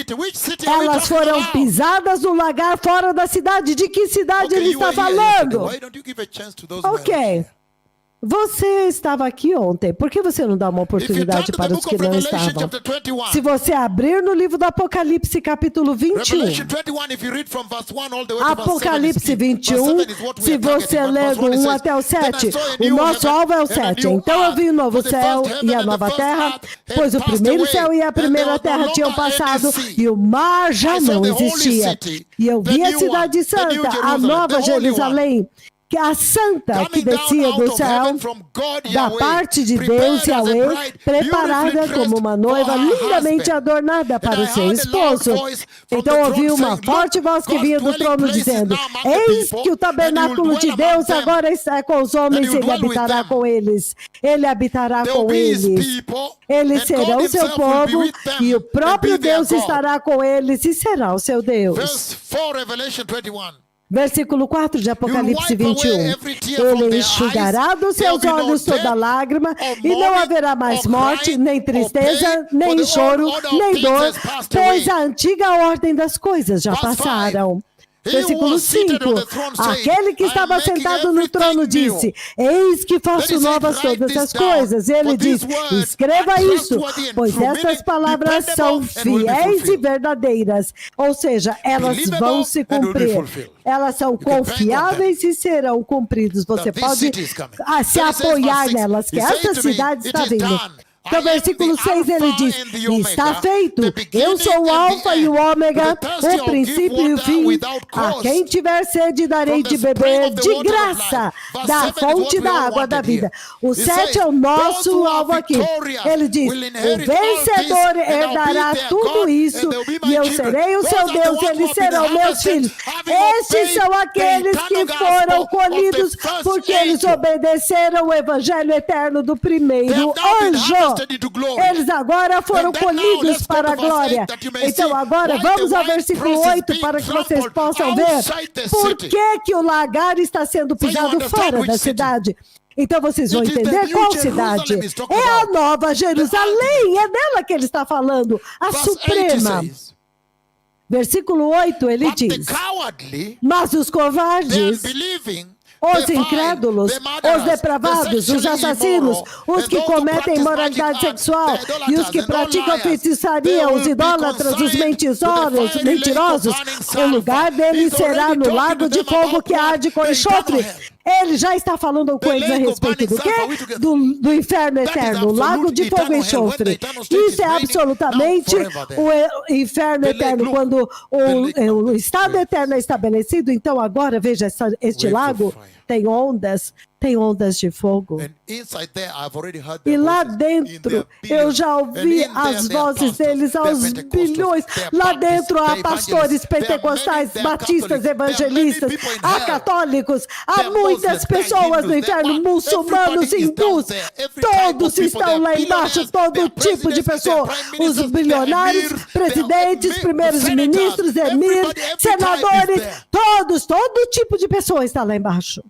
elas foram pisadas no lagar fora da cidade. De que cidade ele está falando? Ok. Você estava aqui ontem, por que você não dá uma oportunidade para os que não estavam? Se você abrir no livro do Apocalipse, capítulo 21, Apocalipse 21, se você ler do 1 até o 7, o nosso alvo é o 7. Então eu vi o novo céu e a nova terra, pois o primeiro céu e a primeira terra tinham passado e o mar já não existia. E eu vi a cidade santa, a nova Jerusalém, que a santa que descia do céu, da parte de Deus, Yahweh, preparada como uma noiva lindamente adornada para o seu esposo. Então ouvi uma forte voz que vinha do trono dizendo, eis que o tabernáculo de Deus agora está com os homens e ele habitará com eles. Ele habitará com eles. Eles serão seu povo e o próprio Deus estará com eles e será o seu Deus. Versículo 4 de Apocalipse 21. Ele enxugará dos seus olhos toda lágrima, e não haverá mais morte, nem tristeza, nem choro, nem dor, pois a antiga ordem das coisas já passaram. Versículo 5. Aquele que estava sentado no trono disse: eis que faço novas todas as coisas. E ele diz: escreva isso, pois estas palavras são fiéis e verdadeiras. Ou seja, elas vão se cumprir. Elas são confiáveis e serão cumpridas. Você pode se apoiar nelas, que essa cidade está vindo. Então, versículo 6, ele diz: está feito, eu sou o alfa e o ômega, o princípio e o fim. A quem tiver sede darei de beber de graça da fonte da água da vida. O 7 é o nosso alvo aqui. Ele diz: o vencedor herdará tudo isso e eu serei o seu Deus e eles serão meus filhos. Estes são aqueles que foram colhidos porque eles obedeceram o evangelho eterno do primeiro anjo. Eles agora foram colhidos para a glória. Então agora vamos ao versículo 8 para que vocês possam ver por que o lagar está sendo pisado fora da cidade. Então vocês vão entender qual cidade. É a Nova Jerusalém, é dela que ele está falando, a suprema. Versículo 8, ele diz: mas os covardes, os incrédulos, os depravados, os assassinos, os que cometem imoralidade sexual e os que praticam feitiçaria, os idólatras, os mentirosos, o lugar deles será no lago de fogo que arde com enxofre. Ele já está falando com eles a respeito do quê? Do inferno eterno, o lago de fogo e enxofre. Isso é absolutamente o inferno eterno. Quando o estado eterno é estabelecido, então agora veja este lago, tem ondas de fogo. E lá dentro, eu já ouvi as vozes deles aos bilhões. Lá dentro há pastores pentecostais, batistas, evangelistas, há católicos, há muitas pessoas do inferno, muçulmanos, hindus, todos estão lá embaixo, todo tipo de pessoa. Os bilionários, presidentes, primeiros ministros, emirs, senadores, todo tipo de pessoa está lá embaixo.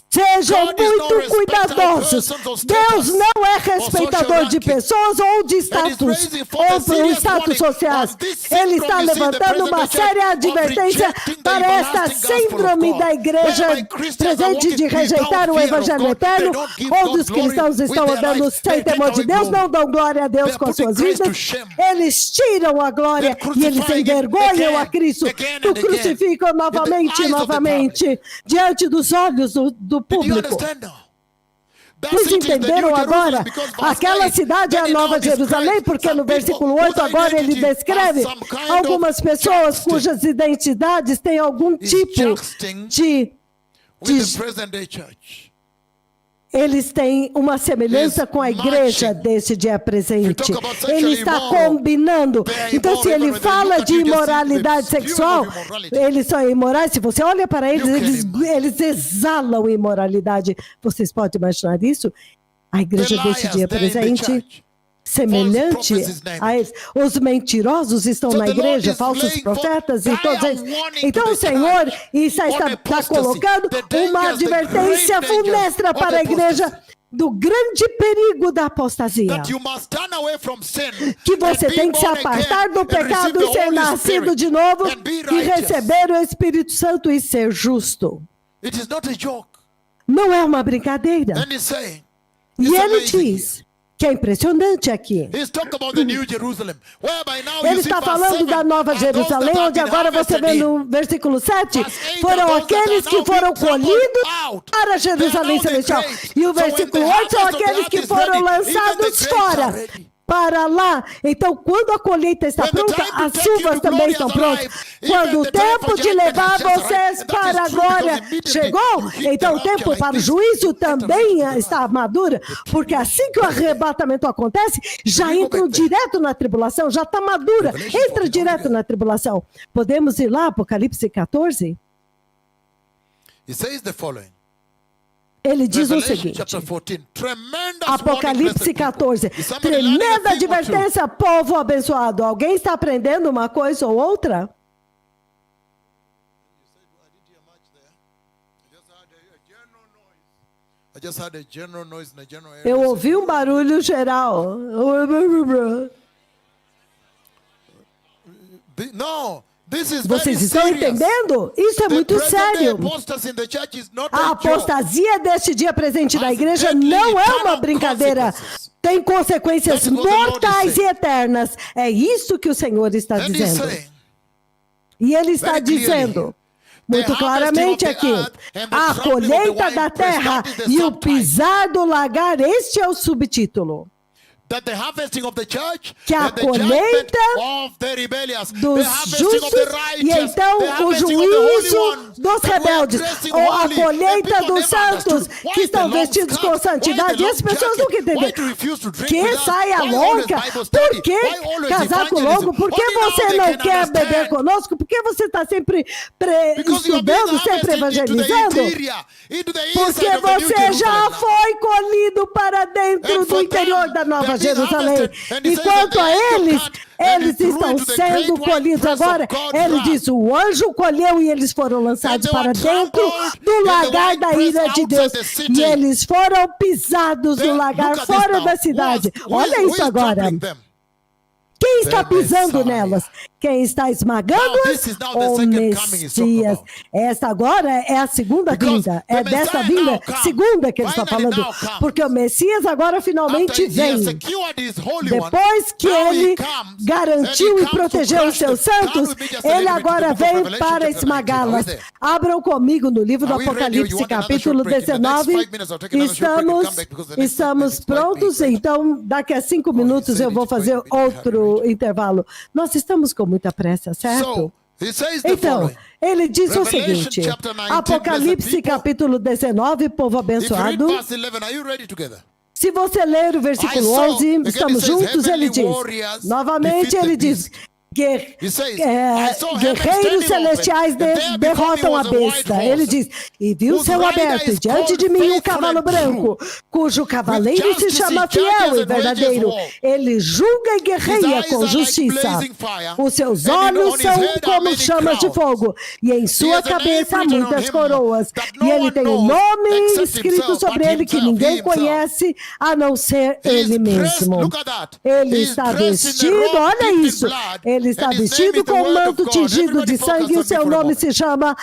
Sejam muito cuidadosos. Deus não é respeitador de pessoas ou de status, ou status sociais. Ele está levantando uma séria advertência para esta síndrome da igreja presente de rejeitar o evangelho eterno, onde os cristãos estão andando sem temor de Deus, não dão glória a Deus com as suas vidas. Eles tiram a glória e eles envergonham a Cristo, o crucificam novamente, diante dos olhos do público. Vocês entenderam agora? Aquela cidade é a Nova Jerusalém, porque no versículo 8 agora ele descreve algumas pessoas cujas identidades têm algum tipo de eles têm uma semelhança com a igreja desse dia presente. Ele está combinando. Então, se ele fala de imoralidade sexual, eles são imorais. Se você olha para eles, eles exalam imoralidade. Vocês podem imaginar isso? A igreja desse dia presente, semelhante a eles. Os mentirosos estão na igreja, falsos profetas e todos eles. Então o Senhor está colocando uma advertência funestra para a igreja do grande perigo da apostasia. Que você tem que se apartar do pecado e ser nascido de novo e receber o Espírito Santo e ser justo. Não é uma brincadeira. E ele diz que é impressionante aqui. Ele está falando da Nova Jerusalém, onde agora você vê no versículo 7, foram aqueles que foram colhidos para Jerusalém Celestial. E o versículo 8 são aqueles que foram lançados fora, para lá. Então, quando a colheita está pronta, as chuvas também estão prontas. Quando o tempo de levar vocês para a glória chegou, então o tempo para o juízo também está maduro, porque assim que o arrebatamento acontece, já entram direto na tribulação, já está madura, entra direto na tribulação. Podemos ir lá, Apocalipse 14? Ele diz o seguinte, Apocalipse 14, tremenda advertência, povo abençoado. Alguém está aprendendo uma coisa ou outra? Eu ouvi um barulho geral. This is very Vocês estão serious. entendendo? Isso é The muito present day sério. apostasy in the church is not A a joke. apostasia deste dia presente na Has igreja deadly não é uma eternal brincadeira. consequences. Tem consequências That is what the Lord is mortais e saying. eternas. É isso que o Senhor está And he's dizendo. saying, E ele está very clearly, dizendo muito claramente aqui, a colheita da terra e o pisar do lagar, este é o subtítulo. that the harvesting of the church Que a and the judgment colheita of the rebellious, the dos harvesting of justos the e righteous, então the o harvesting of the holy juízo ones dos that were rebeldes, dressing ou a holy, and colheita people dos never santos understood why que estão the long vestidos skirt, com santidade. E why as the pessoas long nunca jacket, why entenderam. to refuse to drink Que with us, saia why always longa? Bible study, Por que why always casar com evangelism? longo? Por que Only now você they não can quer beber understand. conosco? Por que você está sempre Because you are being estudando, sempre harvested into the evangelizando? interior, into the Porque inside of the New você já Jerusalem. foi colhido para dentro And do for interior them, da Nova they're being Jerusalém. harvested. And he E says quanto that a the angel eles, cut and eles he threw estão into the sendo great white colhidos press of agora. God's Ele wrath. diz, o anjo colheu e eles foram lançados And they para were dentro trampled do in the lagar white da press ira de outside Deus. the city. E eles foram pisados Then, no lagar look at this fora now. da cidade. Who is Olha isso agora. trampling them? Quem está The pisando Messiah. nelas? Quem está esmagando-as? Now, this is now the O second coming he's talking Messias. about. Esta agora é a segunda Because vinda. the É dessa Messiah vinda, now comes. segunda que ele está Finally falando. now comes. Porque o Messias agora finalmente After he has vem. secured his holy one, Depois que now he ele comes, garantiu and he e comes to protegeu os crush seus them. Turn santos, with me just a ele little bit to agora the book of vem Revelation, para chapter 19. esmagá-las. Are we there? Abram comigo no livro do Are we ready? You Apocalipse, want another capítulo short break? In the next 19. 5 minutes, I'll take another short break and Estamos, come back because the next 5 estamos minutes might be prontos, great. então daqui a 5 minutos said eu vou it's going fazer to be outro intervalo. Nós estamos com muita pressa, certo? So, he says the Então, following. ele diz o Revelation seguinte, chapter 19, Apocalipse blessed people. capítulo 19, povo If you read abençoado. verse 11, are you ready together? Se você ler o versículo I saw, 11, again estamos it says, juntos, ele heavenly diz, warriors novamente defeat ele the diz, He says, I saw heaven guerreiros standing celestiais open, and there before derrotam me a was a white besta. horse, Ele diz, e viu o whose céu rider aberto, is e diante de called mim um Faithful cavalo and branco, cujo cavaleiro se justice chama he judges fiel e and verdadeiro. wages war. Ele julga e guerreia His com eyes are like justiça. blazing fire, Os seus and on olhos his são head are como many chamas de crowns. fogo, e em sua has a name cabeça há written on muitas him coroas. that no E ele one tem um knows nome except escrito himself, sobre but ele que himself, ninguém he himself. conhece a não ser He is ele dressed, mesmo. look at that. Ele He is está dressed in a vestido, robe olha dipped in isso. blood, Ele está and his name vestido is the com um word of manto God. tingido Everybody de focus sangue e on o me seu for a nome moment. se chama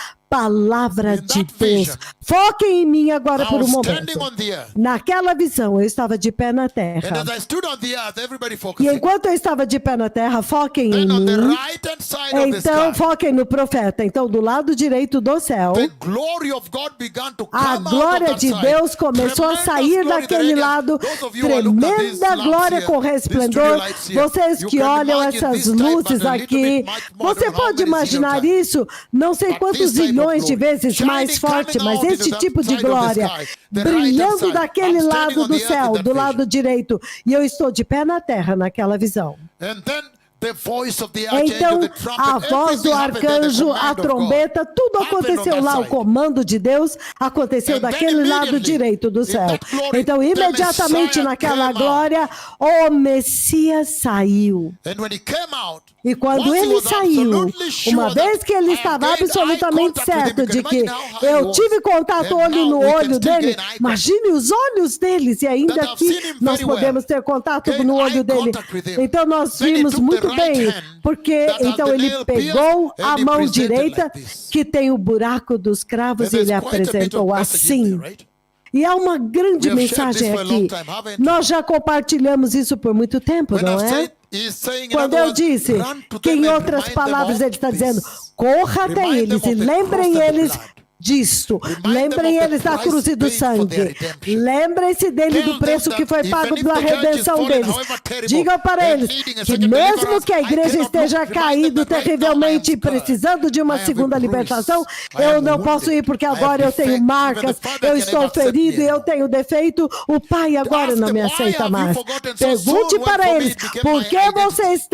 Palavra In de that Deus. vision, Foquem em mim agora I por um was standing momento. on the earth. Naquela visão, eu estava de pé na And terra. as I stood on the earth, everybody E focusing. enquanto eu estava de pé na terra, foquem em Then on the mim. right hand side of the Então, sky, foquem no profeta. Então, do lado direito do céu, the glory of God began to a come out glória of that de side. Deus começou a Tremendous sair glory, the daquele radiance. lado. Those of you who looked at these Tremenda lamps glória here, com these resplendor. studio lights here, Vocês you que can olham imagine essas this type, luzes but a little aqui, bit much more você than how pode many imaginar zillion times. isso, não sei But quantos this type of zilhões de glory, vezes shining, mais forte, coming mas out este into that tipo de side of the glória, sky, the right hand brilhando side. daquele I'm standing lado on do the earth in céu, that do lado vision. direito, e eu estou de pé na terra naquela visão. And then the voice of the archangel, Então, the trumpet, a voz do everything happened there, the arcanjo, command a of God trombeta, tudo happened on aconteceu that lá. O side. comando de Deus aconteceu And then daquele lado immediately, direito do in céu. that glory, Então, the imediatamente Messiah naquela came glória, o Messias saiu. And when he came out, E quando once he ele was saiu, absolutely sure uma vez que ele that I estava gained eye absolutamente contact with him, certo you de can que imagine how high he eu was. tive contato And olho now no we can olho still dele, gain eye contact. imagine os olhos deles, e ainda That I've aqui seen him nós very well. podemos ter contato Gain no olho eye dele. contact with him. Então nós Then he vimos took the muito right bem, hand porque that has então the ele nail pegou pierced a and he mão presented direita like this. que tem o buraco dos cravos And e ele there's quite a bit of apresentou message in assim. there, right? E há uma grande We have shared mensagem this for a long aqui. time, haven't we? Nós já compartilhamos isso por muito tempo, When não I've é? said, he's saying, in Quando other eu words, disse run to que, them em and outras remind them palavras, of ele está this. dizendo, corra até Remind eles them e of the lembrem cross and the eles blood. disto. Remind Lembrem them of eles the da price cruz e do paid for sangue. their redemption. Lembrem-se dele Tell do them preço that que foi even pago if pela the church is redenção fallen, deles. however terrible, Digam para and eles needing a que second mesmo deliverance, que a I igreja cannot esteja look, remind caída them that right now I am terrivelmente e scarred. precisando de uma I have segunda been libertação, bruised. I eu am não posso wounded. ir porque I have agora eu tenho defect. marcas, Even the Father eu can estou never accept ferido me e eu tenho defeito, o Pai agora Ask não me them, why aceita have you mais. forgotten so Pergunte soon when para for me eles, it became por my que identity? vocês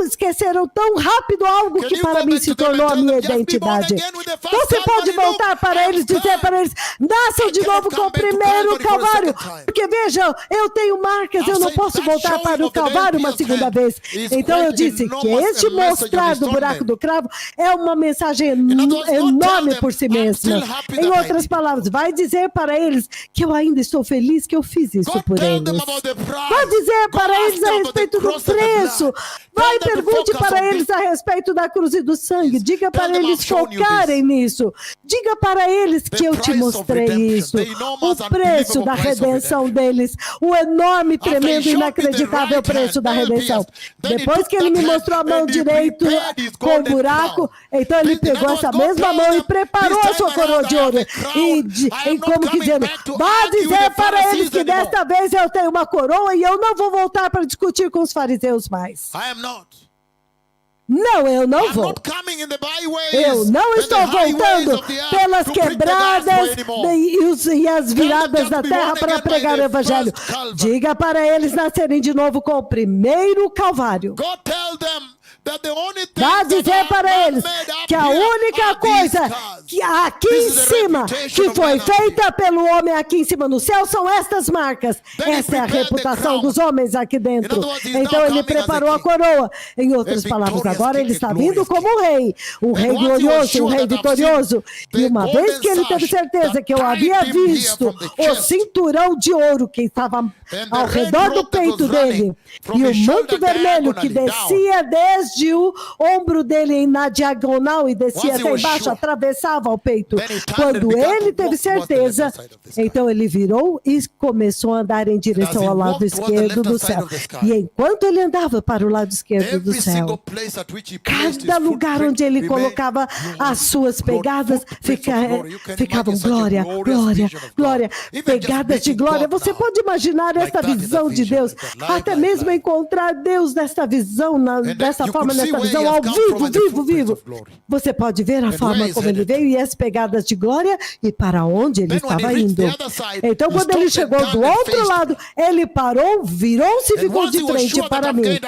esqueceram tão rápido algo Can que you para go mim back se to them and tornou a tell minha them, just be born identidade? again with the first Você time, pode but look, voltar para eles, dizer para eles, nasçam de novo com o primeiro Calvário. Porque vejam, eu tenho marcas, eu não posso voltar para o Calvário uma segunda vez. Então eu disse que este mostrar do buraco do cravo é uma mensagem enorme por si mesma. Em outras palavras, vai dizer para eles que eu ainda estou feliz que eu fiz isso por eles. Vai dizer para eles a respeito do preço. Vai pergunte para eles a respeito da cruz e do sangue. Diga para eles focarem nisso. Diga para eles que eu te mostrei isso. O preço da redenção deles. O enorme, tremendo, inacreditável preço da redenção. Depois que ele me mostrou a mão direita com o buraco, então ele pegou essa mesma mão e preparou a sua coroa de ouro. E como dizendo, vá dizer para eles que desta vez eu tenho uma coroa e eu não vou voltar para discutir com os fariseus mais. Não, eu não vou. Eu não estou voltando pelas quebradas e as viradas da terra para pregar o evangelho. Diga para eles nascerem de novo com o primeiro Calvário. Vá dizer para eles que a única coisa que aqui em cima, que foi feita pelo homem aqui em cima no céu, são estas marcas. Essa é a reputação dos homens aqui dentro. Então ele preparou a coroa. Em outras palavras, agora ele está vindo como um rei glorioso, um rei vitorioso. E uma vez que ele teve certeza que eu havia visto o cinturão de ouro que estava ao redor do peito dele, e o manto vermelho que descia desde o ombro dele na diagonal e descia até embaixo, atravessava o peito. Quando ele teve certeza, então ele virou e começou a andar em direção ao lado esquerdo do céu. E enquanto ele andava para o lado esquerdo do céu, cada lugar onde ele colocava as suas pegadas ficavam glória, glória, glória, pegadas de glória. Você pode imaginar esta visão de Deus, até mesmo encontrar Deus nesta visão, dessa forma, nessa visão ao vivo. Você pode ver a forma como ele veio e as pegadas de glória e para onde ele estava indo. Então, quando ele chegou do outro lado, ele parou, virou-se e ficou de frente para mim.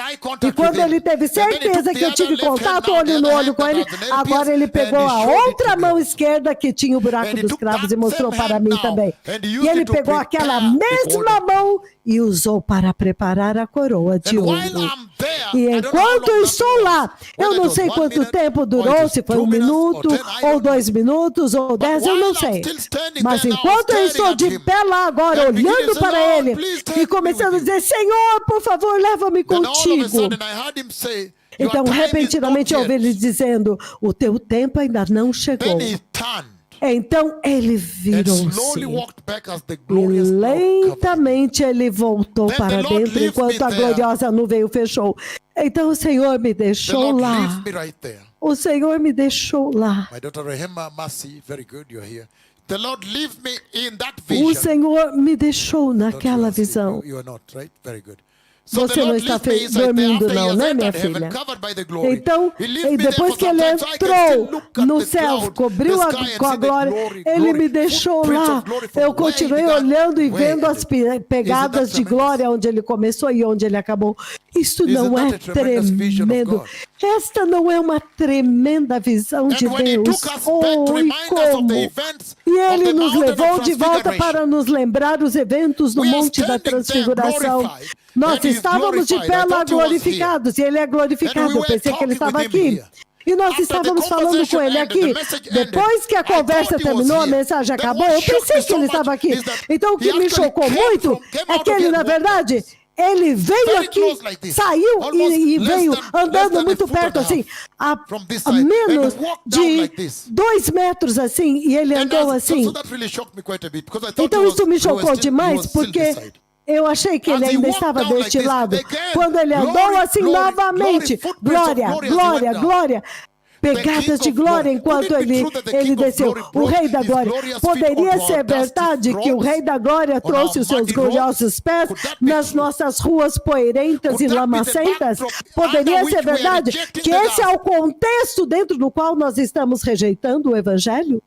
E quando ele teve certeza que eu tive contato olho no olho com ele, agora ele pegou a outra mão esquerda que tinha o buraco dos cravos e mostrou para mim também. E ele pegou aquela mesma mão e usou para preparar a coroa de ouro. E enquanto eu estou lá, eu não sei quanto tempo durou, se foi 1 minuto, ou 2 minutos, ou 10, eu não sei. Mas enquanto eu estou de pé lá agora, olhando para ele, e começando a dizer, Senhor, por favor, leva-me contigo. Então, repentinamente, eu ouvi ele dizendo, o teu tempo ainda não chegou. Então ele virou-se e lentamente ele voltou para dentro enquanto a gloriosa nuvem o fechou. Então o Senhor me deixou lá. O Senhor me deixou lá. O Senhor me deixou naquela visão. Você não está dormindo não, né, minha filha? Então, depois que ele entrou no céu, cobriu com a glória, ele me deixou lá. Eu continuei olhando e vendo as pegadas de glória onde ele começou e onde ele acabou. Isso não é tremendo? Esta não é uma tremenda visão de Deus? Oh, e como? E ele nos levou de volta para nos lembrar os eventos no Monte da Transfiguração. Nós estávamos de pé lá glorificados, e ele é glorificado. Eu pensei que ele estava aqui. E nós estávamos falando com ele aqui. Depois que a conversa terminou, a mensagem acabou, eu pensei que ele estava aqui. Então o que me chocou muito é que ele, na verdade, ele veio aqui, saiu e veio andando muito perto, assim, a menos de 2 metros, assim, e ele andou assim. Então isso me chocou demais, porque eu achei que ele ainda estava deste lado. Quando ele andou assim novamente, glória, glória, glória, pegadas de glória enquanto ele desceu. O Rei da Glória. Poderia ser verdade que o Rei da Glória trouxe os seus gloriosos pés nas nossas ruas poeirentas e lamacentas? Poderia ser verdade que esse é o contexto dentro do qual nós estamos rejeitando o Evangelho?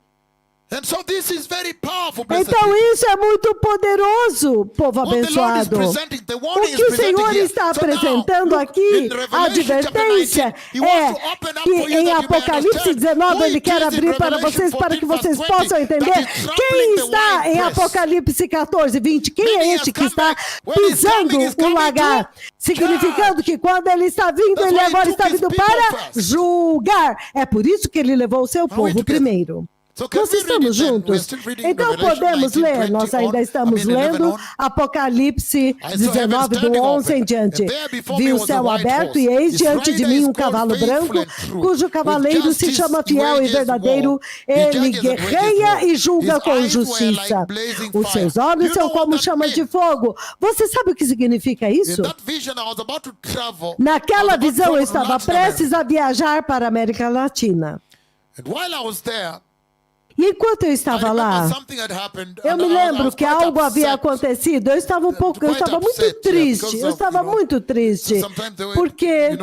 And so this is very powerful, blessed Então people. isso é muito poderoso, povo What the Lord is abençoado. presenting, the O warning que is o Senhor presenting here. está So now, apresentando look, aqui, in a Revelation chapter advertência, 19, he wants to é open up que for you em that you may Apocalipse understand 19 who ele it quer is in abrir para Revelation vocês, para que 14, vocês verse possam 20, entender that is quem trampling the está em winepress. Apocalipse 14, 20. Quem Meaning é he este has que come está back. When he's pisando coming, he's o coming lagar? to Significando que quando ele está vindo, That's ele why he agora took está his vindo people para first. julgar. É por isso que ele levou o seu Are we povo together? primeiro. So can Nós we read estamos it then? We're juntos. still reading Então Revelation podemos 19, ler, 20 nós ainda on, estamos 11 lendo on. Apocalipse I saw heaven 19, do standing 11 em open, diante. and there before me Vi o was a céu white aberto horse. e eis His diante de rider mim is um called cavalo Faithful branco, and True. cujo With cavaleiro se justice chama he Fiel e wages Verdadeiro. war. He Ele judges and wages guerreia war. e julga His com eyes were justiça. like blazing Os seus fire. olhos You são know what como that chamas de means? fogo. Você sabe o que significa In isso? that vision, I was about to travel. Naquela I was about to visão eu travel to estava Latin America. prestes a viajar para a América Latina. And while I was there, E enquanto eu I estava remember lá, something had happened, eu and me I was lembro que quite algo havia upset. acontecido. Eu estava muito triste. Eu estava muito triste. Porque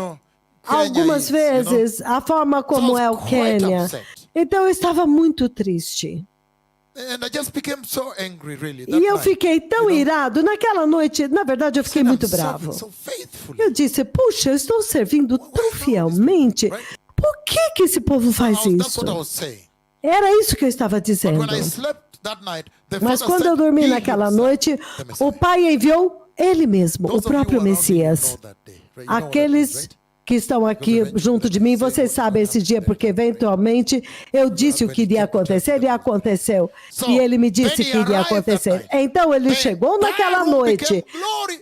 algumas vezes a forma como é o Quênia. Então eu estava muito triste. And I just became so angry, really, that E eu night. fiquei tão irado. Naquela noite, na verdade, eu fiquei I'm muito serving bravo. so faithfully. Eu disse, puxa, eu estou servindo tão fielmente. Por que esse povo faz That's isso? what I was saying. Era isso que eu estava But dizendo. when I slept that night, the Mas Father quando eu sent dormi He naquela himself, noite, the Messiah. o Pai enviou Ele mesmo, Those o of you próprio who are around me, you Messias. know that day, right? You know what that Aqueles means, right? que estão aqui junto de mim, vocês sabem esse dia, porque eventualmente eu disse o que iria acontecer e aconteceu. E ele me disse que iria acontecer. Então ele chegou naquela noite,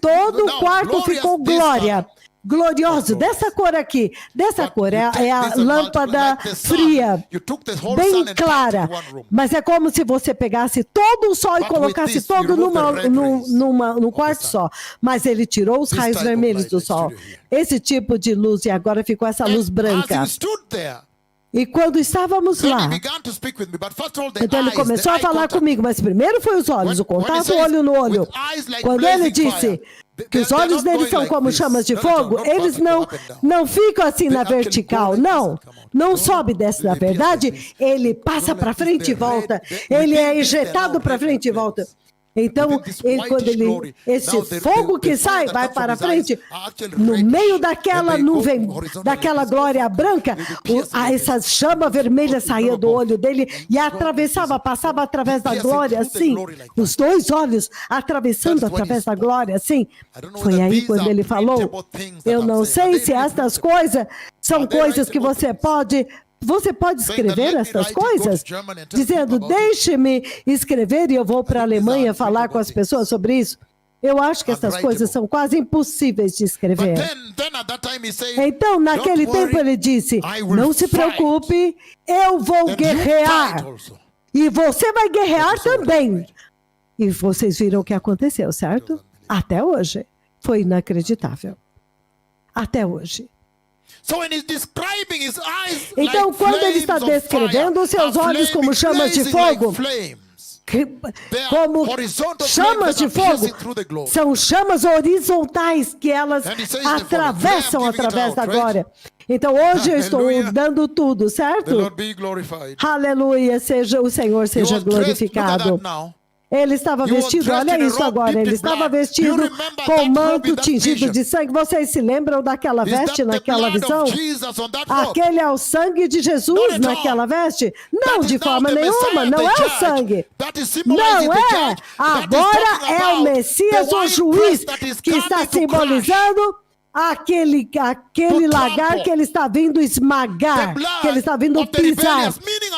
todo o quarto ficou glória. Glorioso, dessa cor aqui. Dessa cor, é a lâmpada fria, bem clara. Mas é como se você pegasse todo o sol e colocasse todo num quarto só. Mas ele tirou os raios vermelhos do sol. Esse tipo de luz, e agora ficou essa luz branca. E quando estávamos lá, então ele começou a falar comigo, mas primeiro foi os olhos, o contato olho no olho. Quando ele disse que os olhos dele são como chamas de fogo, eles não ficam assim na vertical, não sobe dessa, na verdade, ele passa para frente e volta, ele é injetado para frente e volta. Então, esse fogo que sai, vai para frente, no meio daquela nuvem, daquela glória branca, essa chama vermelha saía do olho dele e passava através da glória, assim, os dois olhos atravessando através da glória, assim. Foi aí quando ele falou, eu não sei se estas coisas são coisas que você pode escrever estas coisas? Dizendo, deixe-me escrever e eu vou para a Alemanha falar com as pessoas sobre isso. Eu acho que essas coisas são quase impossíveis de escrever. Então, naquele tempo ele disse, não se preocupe, eu vou guerrear. E você vai guerrear também. E vocês viram o que aconteceu, certo? Até hoje. Foi inacreditável. Até hoje. Então, quando ele está descrevendo os seus olhos como chamas de fogo, como chamas de fogo, são chamas horizontais que elas atravessam através da glória. Então, hoje eu estou dando tudo, certo? Aleluia, o Senhor seja glorificado. Ele estava vestido, olha isso agora, ele estava vestido com manto tingido de sangue. Vocês se lembram daquela veste naquela visão? Aquele é o sangue de Jesus naquela veste? Não, de forma nenhuma, não é o sangue. Não é. Agora é o Messias, o juiz, que está simbolizando aquele lagar que ele está vindo esmagar, que ele está vindo pisar.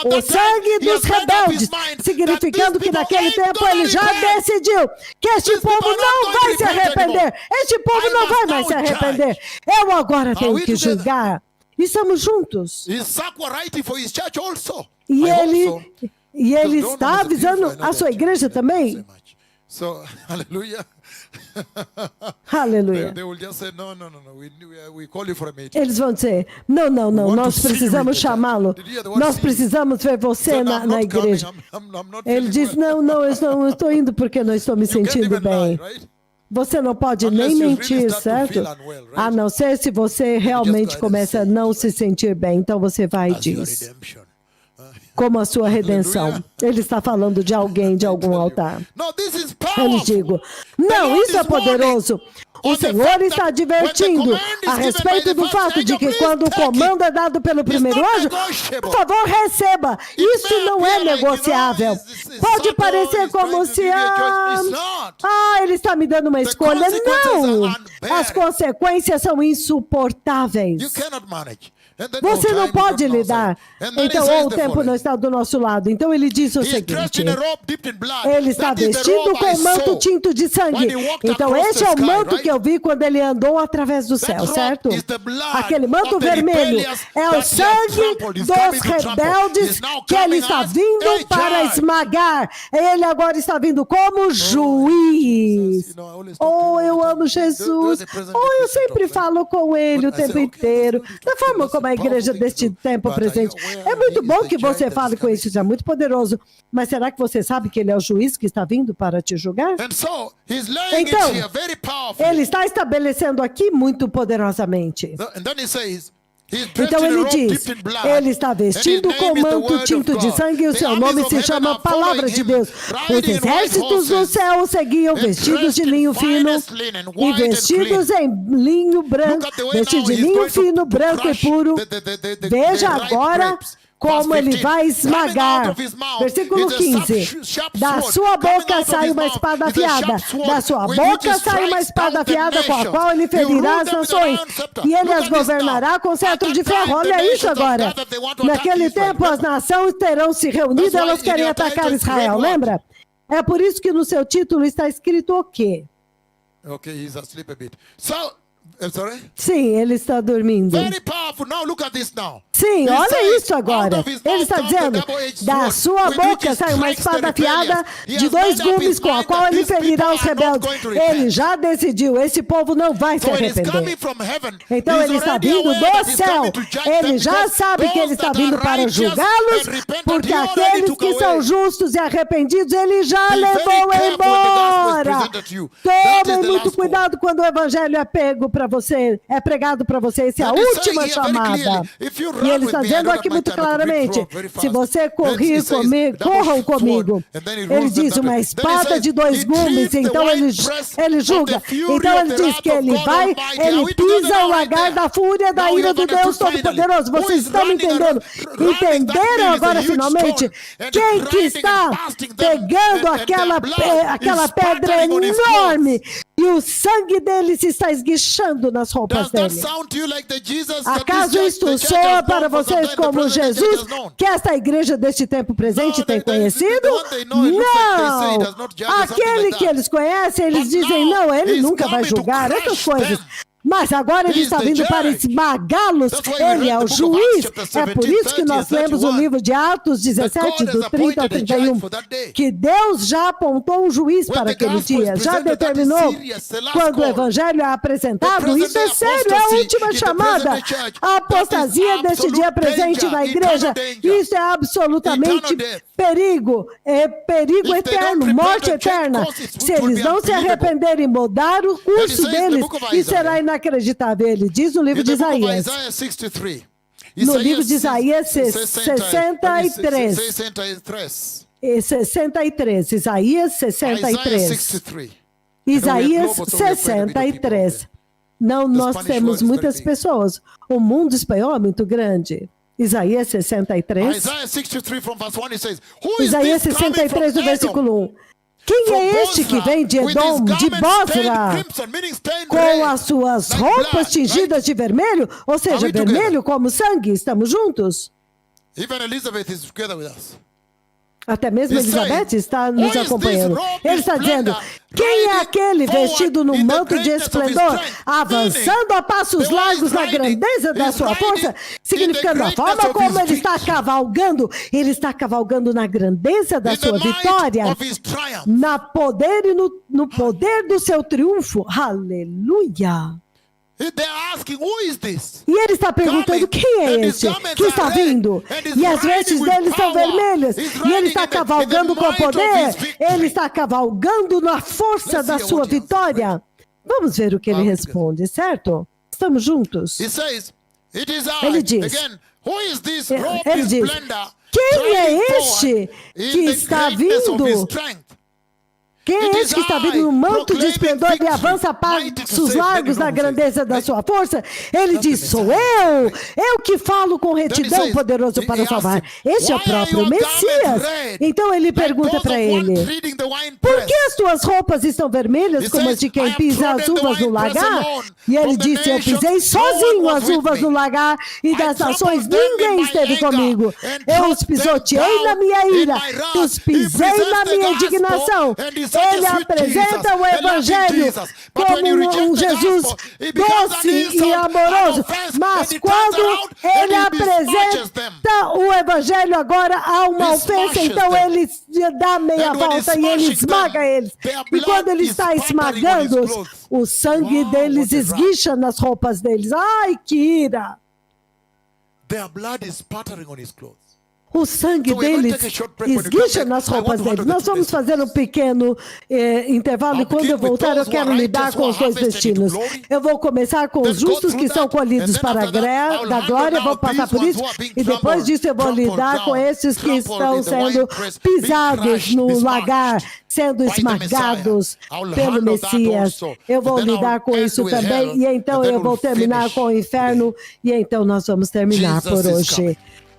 O sangue dos rebeldes, significando que naquele tempo ele já decidiu que este povo não vai se arrepender. Este povo não vai mais se arrepender. Eu agora tenho que julgar. Estamos juntos. E ele está avisando a sua igreja também. Aleluia. Aleluia. Eles vão dizer, não, nós precisamos chamá-lo. Nós precisamos ver você na igreja. Ele diz, não, eu não estou indo porque não estou me sentindo bem. Você não pode nem mentir, certo? A não ser se você realmente começa a não se sentir bem. Então você vai e diz. como a sua redenção. Ele está falando de alguém, de algum altar. Eu lhes digo, não, isso é poderoso. O Senhor está advertindo a respeito do fato de que quando o comando é dado pelo primeiro anjo, por favor, receba. Isso não é negociável. Pode parecer como se, ele está me dando uma escolha. Não! As consequências são insuportáveis. Você não pode lidar. Então, ou o tempo não está do nosso lado. Então, ele diz o seguinte. Ele está vestido com um manto tinto de sangue. Então, esse é o manto que eu vi quando ele andou através do céu, certo? Aquele manto vermelho é o sangue dos rebeldes que ele está vindo para esmagar. Ele agora está vindo como juiz. Oh, eu amo Jesus. Oh, eu sempre falo com ele o tempo inteiro. Da forma como a igreja deste tempo presente. É muito bom que você fale com isso, isso é muito poderoso. Mas será que você sabe que ele é o juiz que está vindo para te julgar? Então, ele está estabelecendo aqui muito poderosamente. Então ele diz, ele está vestido com manto tinto de sangue e o seu nome se chama Palavra de Deus. Os exércitos do céu seguiam vestidos de linho fino e vestidos em linho branco, vestidos de linho fino, branco e puro. Veja agora como ele vai esmagar. Versículo 15. Da sua boca sai uma espada afiada. Da sua boca sai uma espada afiada com a qual ele ferirá as nações. E ele as governará com cetro de ferro. Olha isso agora. Naquele tempo as nações terão se reunido, elas querem atacar Israel. Lembra? É por isso que no seu título está escrito o quê? Okay, he's asleep a bit. Sim, ele está dormindo. Sim, olha isso agora. Ele está dizendo, da sua boca sai uma espada afiada de 2 gumes com a qual ele ferirá os rebeldes. Ele já decidiu, esse povo não vai se arrepender. Então ele está vindo do céu. Ele já sabe que ele está vindo para julgá-los, porque aqueles que são justos e arrependidos, ele já levou embora. Tomem muito cuidado quando o evangelho é pego para você, é pregado para você. Essa é a última chamada. E ele está dizendo aqui muito claramente, se você correr comigo, corram comigo. Ele diz uma espada de 2 gumes, então ele julga. Então ele diz que ele pisa o lagar da fúria da ira do Deus Todo-Poderoso. Vocês estão me entendendo? Entenderam agora finalmente? Quem que está pegando aquela pedra enorme? E o sangue dele se está esguichando nas roupas dele. Acaso isto soa para vocês como Jesus, que esta igreja deste tempo presente tem conhecido? Não! Aquele que eles conhecem, eles dizem, não, ele nunca vai julgar essas coisas. Mas agora ele está vindo para esmagá-los. Ele é o juiz. É por isso que nós lemos o livro de Atos 17, do 30 ao 31, que Deus já apontou um juiz para aquele dia. Já determinou quando o evangelho é apresentado. Isso é sério, é a última chamada. A apostasia deste dia presente na igreja. Isso é absolutamente perigo. É perigo eterno, morte eterna. Se eles não se arrependerem e mudar o curso deles, isso será inacreditável. Ele diz no livro de Isaías. No livro de Isaías 63. 63. Isaías 63. Isaías 63. Não, nós temos muitas pessoas. O mundo espanhol é muito grande. Isaías 63. Isaías 63, do versículo 1. Quem é este que vem de Edom, de Bosra, com as suas roupas tingidas de vermelho? Ou seja, vermelho como sangue. Estamos juntos? Até mesmo Elizabeth está nos acompanhando. Ele está dizendo, quem é aquele vestido no manto de esplendor, avançando a passos largos na grandeza da sua força, significando a forma como ele está cavalgando na grandeza da sua vitória, no poder e no poder do seu triunfo. Aleluia! E ele está perguntando, quem é esse que está vindo? E as vestes dele são vermelhas. E ele está cavalgando com poder. Ele está cavalgando na força da sua vitória. Vamos ver o que ele responde, certo? Estamos juntos? Ele diz, Quem é striding este forward que in the está greatness of his vindo? strength. Quem é esse que está vindo no manto de esplendor e avança passos largos na grandeza da sua força? Ele diz, sou eu que falo com retidão, poderoso para salvar. Este é o próprio Messias. Então ele pergunta para ele, por que as tuas roupas estão vermelhas como as de quem pisa as uvas no lagar? E ele disse, eu pisei sozinho as uvas no lagar e das nações ninguém esteve comigo. Eu os pisoteei na minha ira, os pisei na minha indignação. Ele apresenta o Evangelho como um Jesus doce e amoroso. Mas quando ele apresenta o Evangelho agora há uma ofensa, então ele dá meia volta e ele esmaga eles. E quando ele está esmagando-os, o sangue deles esguicha nas roupas deles. Ai, que ira! Their blood is spattering on his clothes. O sangue deles esguicha nas roupas deles. Nós vamos fazer um pequeno intervalo e quando eu voltar eu quero lidar com os dois destinos. Eu vou começar com os justos que são colhidos para a glória, vou passar por isso, e depois disso eu vou lidar com esses que estão sendo pisados no lagar, sendo esmagados pelo Messias. Eu vou lidar com isso também, e então eu vou terminar com o inferno, e então nós vamos terminar por hoje.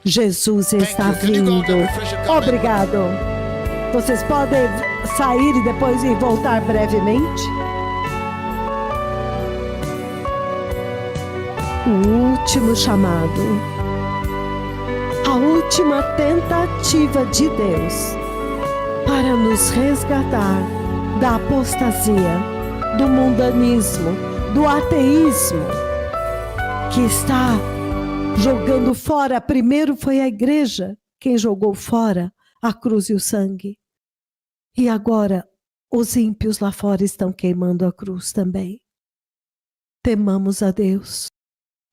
Jesus está vindo. Obrigado. Vocês podem sair e depois voltar brevemente? O último chamado. A última tentativa de Deus para nos resgatar da apostasia, do mundanismo, do ateísmo que está jogando fora. Primeiro foi a igreja quem jogou fora a cruz e o sangue. E agora os ímpios lá fora estão queimando a cruz também. Temamos a Deus.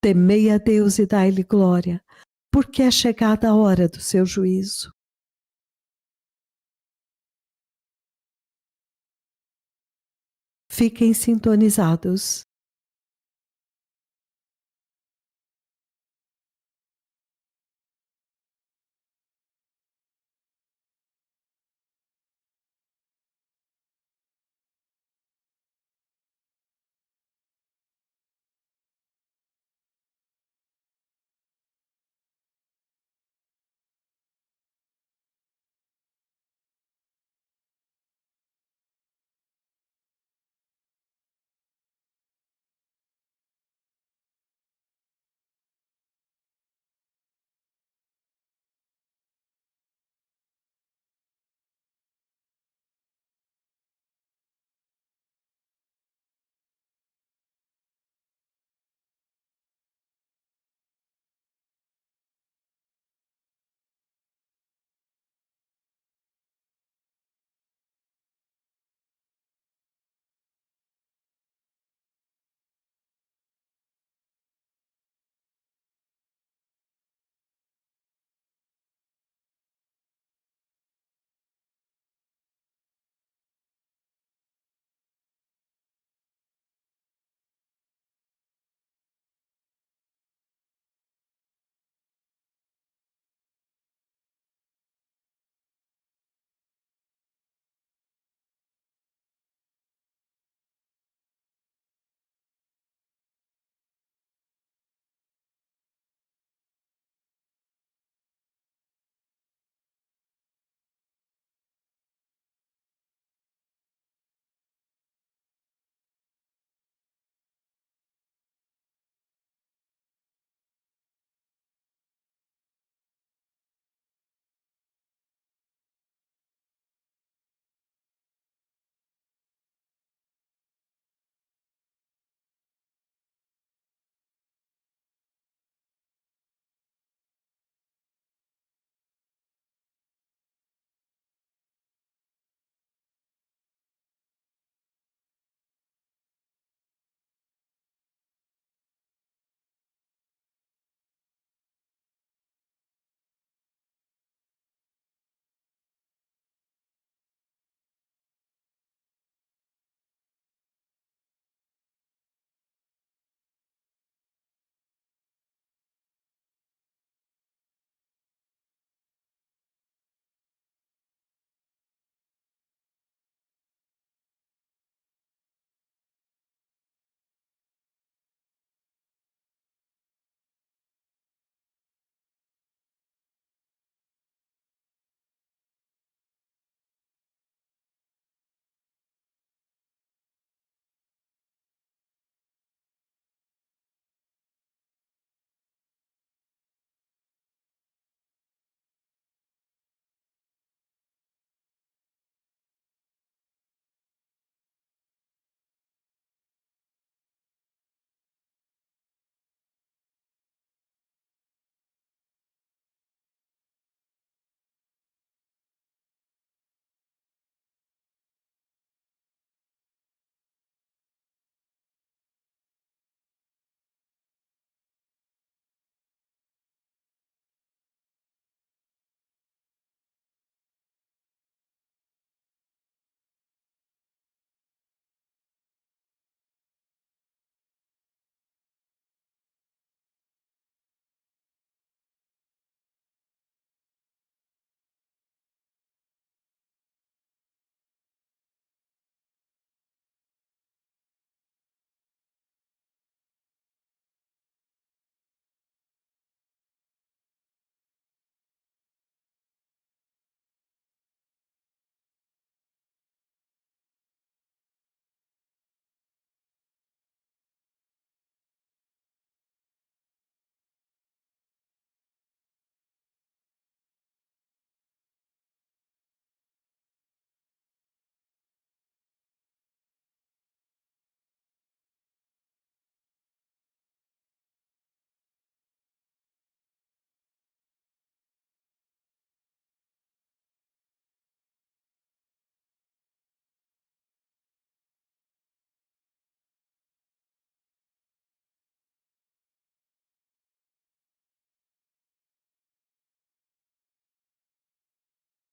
Temei a Deus e dai-lhe glória, porque é chegada a hora do seu juízo. Fiquem sintonizados.